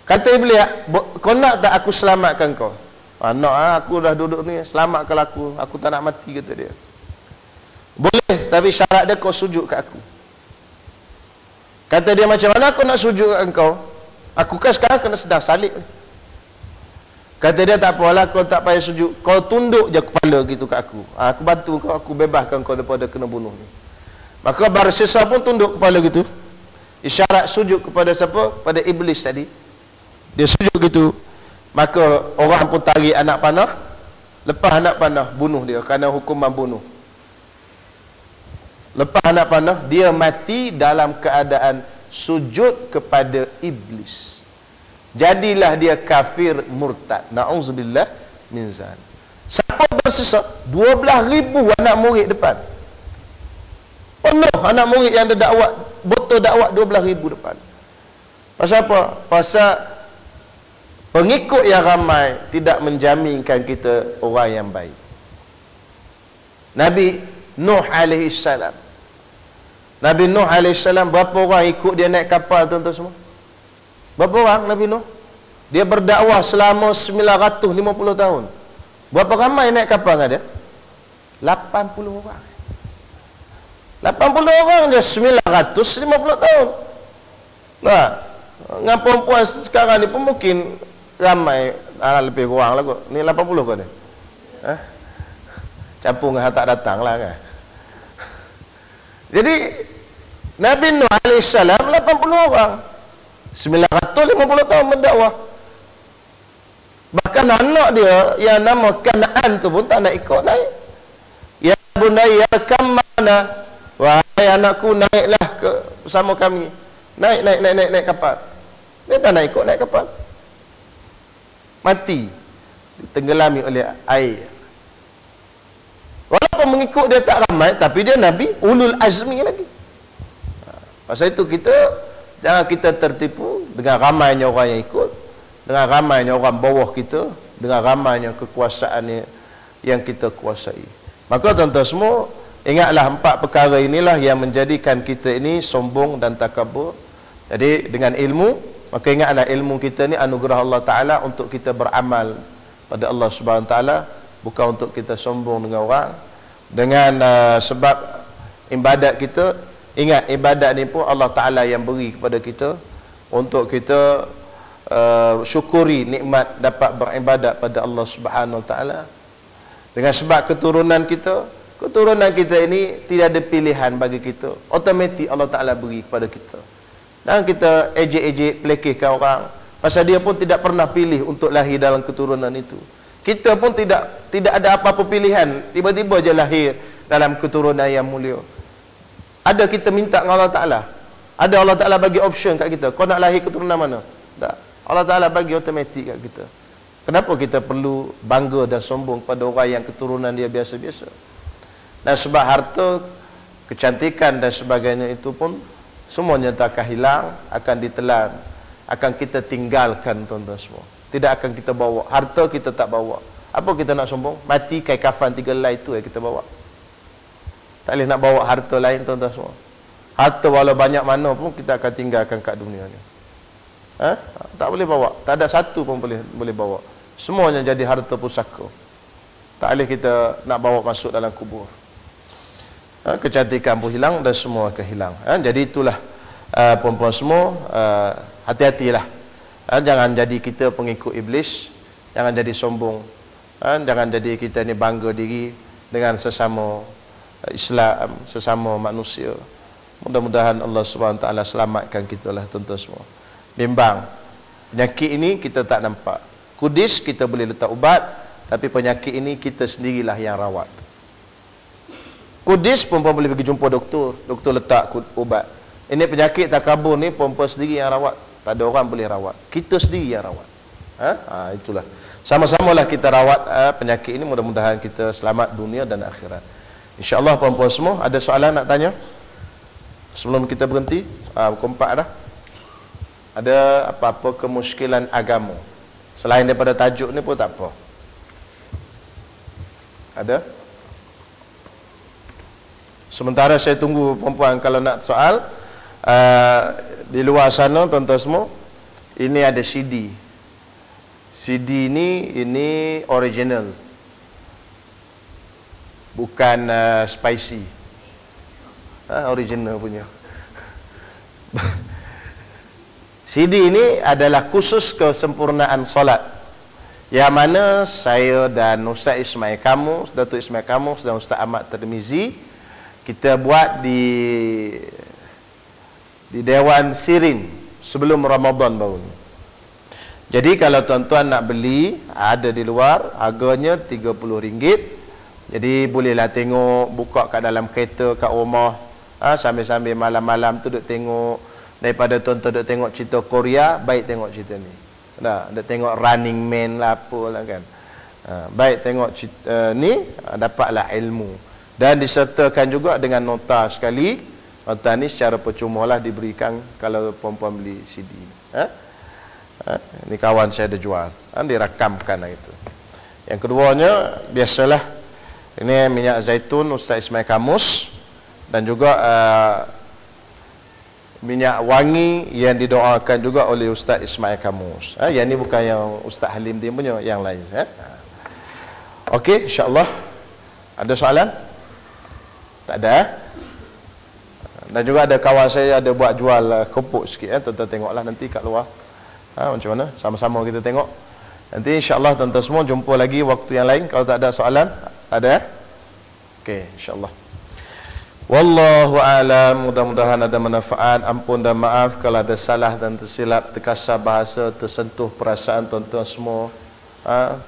Kata iblis, kau nak tak aku selamatkan kau? Nak lah, aku dah duduk ni, selamatkan aku tak nak mati, kata dia. Boleh, tapi syarat dia kau sujud kat aku. Kata dia, macam mana aku nak sujud kat engkau? Aku kan sekarang kena sedang salib. Kata dia, tak apalah, kau tak payah sujud. Kau tunduk je kepala gitu kat aku. Aku bantu kau, aku bebaskan kau daripada kena bunuh ni. Maka Barsisa pun tunduk kepala gitu. Isyarat sujud kepada siapa? Pada iblis tadi. Dia sujud gitu. Maka orang pun tarik anak panah. Lepas anak panah, bunuh dia kerana hukuman bunuh. Lepas anak panah, dia mati dalam keadaan sujud kepada iblis. Jadilah dia kafir murtad. Na'udzubillah min zalik. Siapa bersisa? 12,000 anak murid depan. Penuh anak murid yang ada dakwah, botol dakwah 12,000 depan. Pasal apa? Pasal pengikut yang ramai tidak menjaminkan kita orang yang baik. Nabi Nuh alaihi salam. Nabi Nuh alaihi salam, berapa orang ikut dia naik kapal tuan-tuan semua? Berapa orang Nabi Nuh? Dia berdakwah selama 950 tahun. Berapa ramai naik kapal dengan dia? 80 orang. 80 orang je 950 tahun. Nah, dengan perempuan sekarang ni pun mungkin ramai, lebih kurang lah kot. Ni 80 kot ni. Campur dengan tak datang lah kan. Jadi Nabi Nuh AS 80 orang, 950 tahun berdakwah. Bahkan anak dia yang nama Kanaan tu pun tak nak ikut naik. Ya bunayya kam mana, wahai anakku, naiklah ke bersama kami. Naik kapal. Dia tak nak ikut naik kapal. Mati, ditenggelami oleh air. Walaupun mengikut dia tak ramai, tapi dia Nabi ulul azmi lagi. Pasal itu jangan kita tertipu dengan ramainya orang yang ikut, dengan ramainya orang bawah kita, dengan ramainya kekuasaan yang kita kuasai. Maka tuan-tuan semua, ingatlah 4 perkara inilah yang menjadikan kita ini sombong dan takabur. Jadi dengan ilmu, maka ingatlah ilmu kita ni anugerah Allah Ta'ala untuk kita beramal pada Allah Subhanahu Wa Ta'ala, bukan untuk kita sombong dengan orang. Dengan sebab ibadat kita, ingat ibadat ni pun Allah Ta'ala yang beri kepada kita untuk kita syukuri nikmat dapat beribadat pada Allah Subhanahu Wa Ta'ala. Dengan sebab keturunan kita ini tidak ada pilihan bagi kita, automatik Allah Ta'ala beri kepada kita. Dan kita ejek-ejek pelekehkan orang, pasal dia pun tidak pernah pilih untuk lahir dalam keturunan itu. Kita pun tidak ada apa-apa pilihan, tiba-tiba je lahir dalam keturunan yang mulia. Ada kita minta dengan Allah Ta'ala? Ada Allah Ta'ala bagi option kat kita, kau nak lahir keturunan mana? Tak. Allah Ta'ala bagi automatik kat kita. Kenapa kita perlu bangga dan sombong pada orang yang keturunan dia biasa-biasa? Dan sebab harta, kecantikan dan sebagainya itu pun semuanya tak akan hilang, akan ditelan, akan kita tinggalkan tuan-tuan semua. Tidak akan kita bawa. Harta kita tak bawa. Apa kita nak sombong? Mati kai kafan 3 helai itu yang kita bawa. Tak boleh nak bawa harta lain tuan-tuan semua. Harta walau banyak mana pun kita akan tinggalkan kat dunia ni. Tak boleh bawa. Tak ada satu pun boleh bawa. Semuanya jadi harta pusaka. Tak boleh kita nak bawa masuk dalam kubur. Kecantikan pun hilang dan semua akan hilang. Jadi itulah perempuan semua, hati-hatilah. Jangan jadi kita pengikut iblis, jangan jadi sombong, jangan jadi kita ni bangga diri dengan sesama Islam, sesama manusia. Mudah-mudahan Allah Subhanahu Taala selamatkan kita lah tuan-tuan semua. Bimbang penyakit ini kita tak nampak. Kudis kita boleh letak ubat, tapi penyakit ini kita sendirilah yang rawat. Kudis perempuan boleh pergi jumpa doktor, doktor letak ubat. Ini penyakit takabur ni perempuan sendiri yang rawat. Tak ada orang boleh rawat. Kita sendiri yang rawat. Itulah. Sama-samalah kita rawat penyakit ini. Mudah-mudahan kita selamat dunia dan akhirat. InsyaAllah perempuan semua, ada soalan nak tanya? Sebelum kita berhenti, pukul 4 dah. Ada apa-apa kemuskilan agama? Selain daripada tajuk ni pun tak apa. Ada? Sementara saya tunggu perempuan kalau nak soal. Di luar sana tuan-tuan semua, ini ada CD. CD ini original, bukan spicy. Original punya. CD ini adalah khusus kesempurnaan solat, yang mana saya dan Ustaz Ismail Kamus, Datuk Ismail Kamus dan Ustaz Ahmad Tirmizi kita buat di Dewan Sirin sebelum Ramadan baru ni. Jadi kalau tuan-tuan nak beli, ada di luar, harganya RM30. Jadi bolehlah tengok, buka kat dalam kereta, kat rumah, Sambil-sambil malam-malam tu duk tengok, daripada tonton duk tengok cerita Korea, baik tengok cerita ni. Duk tengok Running Man lah apalah kan. Baik tengok cerita ni, dapatlah ilmu. Dan disertakan juga dengan nota sekali. Nota ni secara percuma lah diberikan kalau perempuan beli CD. Ni kawan saya ada jual. Dirakamkan lah itu. Yang keduanya, biasalah, ini minyak zaitun Ustaz Ismail Kamus. Dan juga minyak wangi yang didoakan juga oleh Ustaz Ismail Kamus. Yang ni bukan yang Ustaz Halim dia punya, yang lain. Okey, insya-Allah. Ada soalan? Tak ada. Dan juga ada kawan saya ada buat jual kerupuk sikit. Tuan-tuan tengoklah nanti kat luar. Macam mana? Sama-sama kita tengok. Nanti insya-Allah tuan-tuan semua jumpa lagi waktu yang lain. Kalau tak ada soalan, ada? Okey, insya-Allah. Wallahu a'lam. Mudah-mudahan ada manfaat. Ampun dan maaf kalau ada salah dan tersilap, terkasar bahasa, tersentuh perasaan tuan-tuan semua,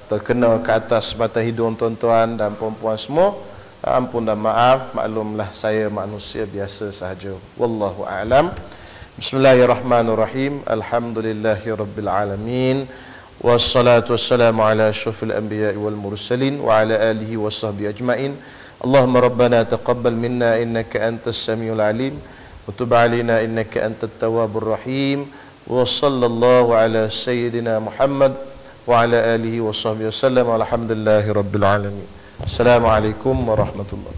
terkena ke atas mata hidung tuan-tuan dan perempuan semua. Ampun dan maaf, maklumlah saya manusia biasa sahaja. Wallahu a'lam. Bismillahirrahmanirrahim. Alhamdulillahirabbil alamin. Wassalatu wassalamu ala asyrafil anbiya'i wal mursalin wa ala alihi washabbihi ajmain. Allahumma rabbana taqabbal minna innaka antas samiul alim wa tub alaina innaka antat tawwabur rahim. Wa sallallahu ala sayyidina Muhammad wa ala alihi washabbihi wasallam. Alhamdulillahirabbil alamin. Assalamualaikum warahmatullahi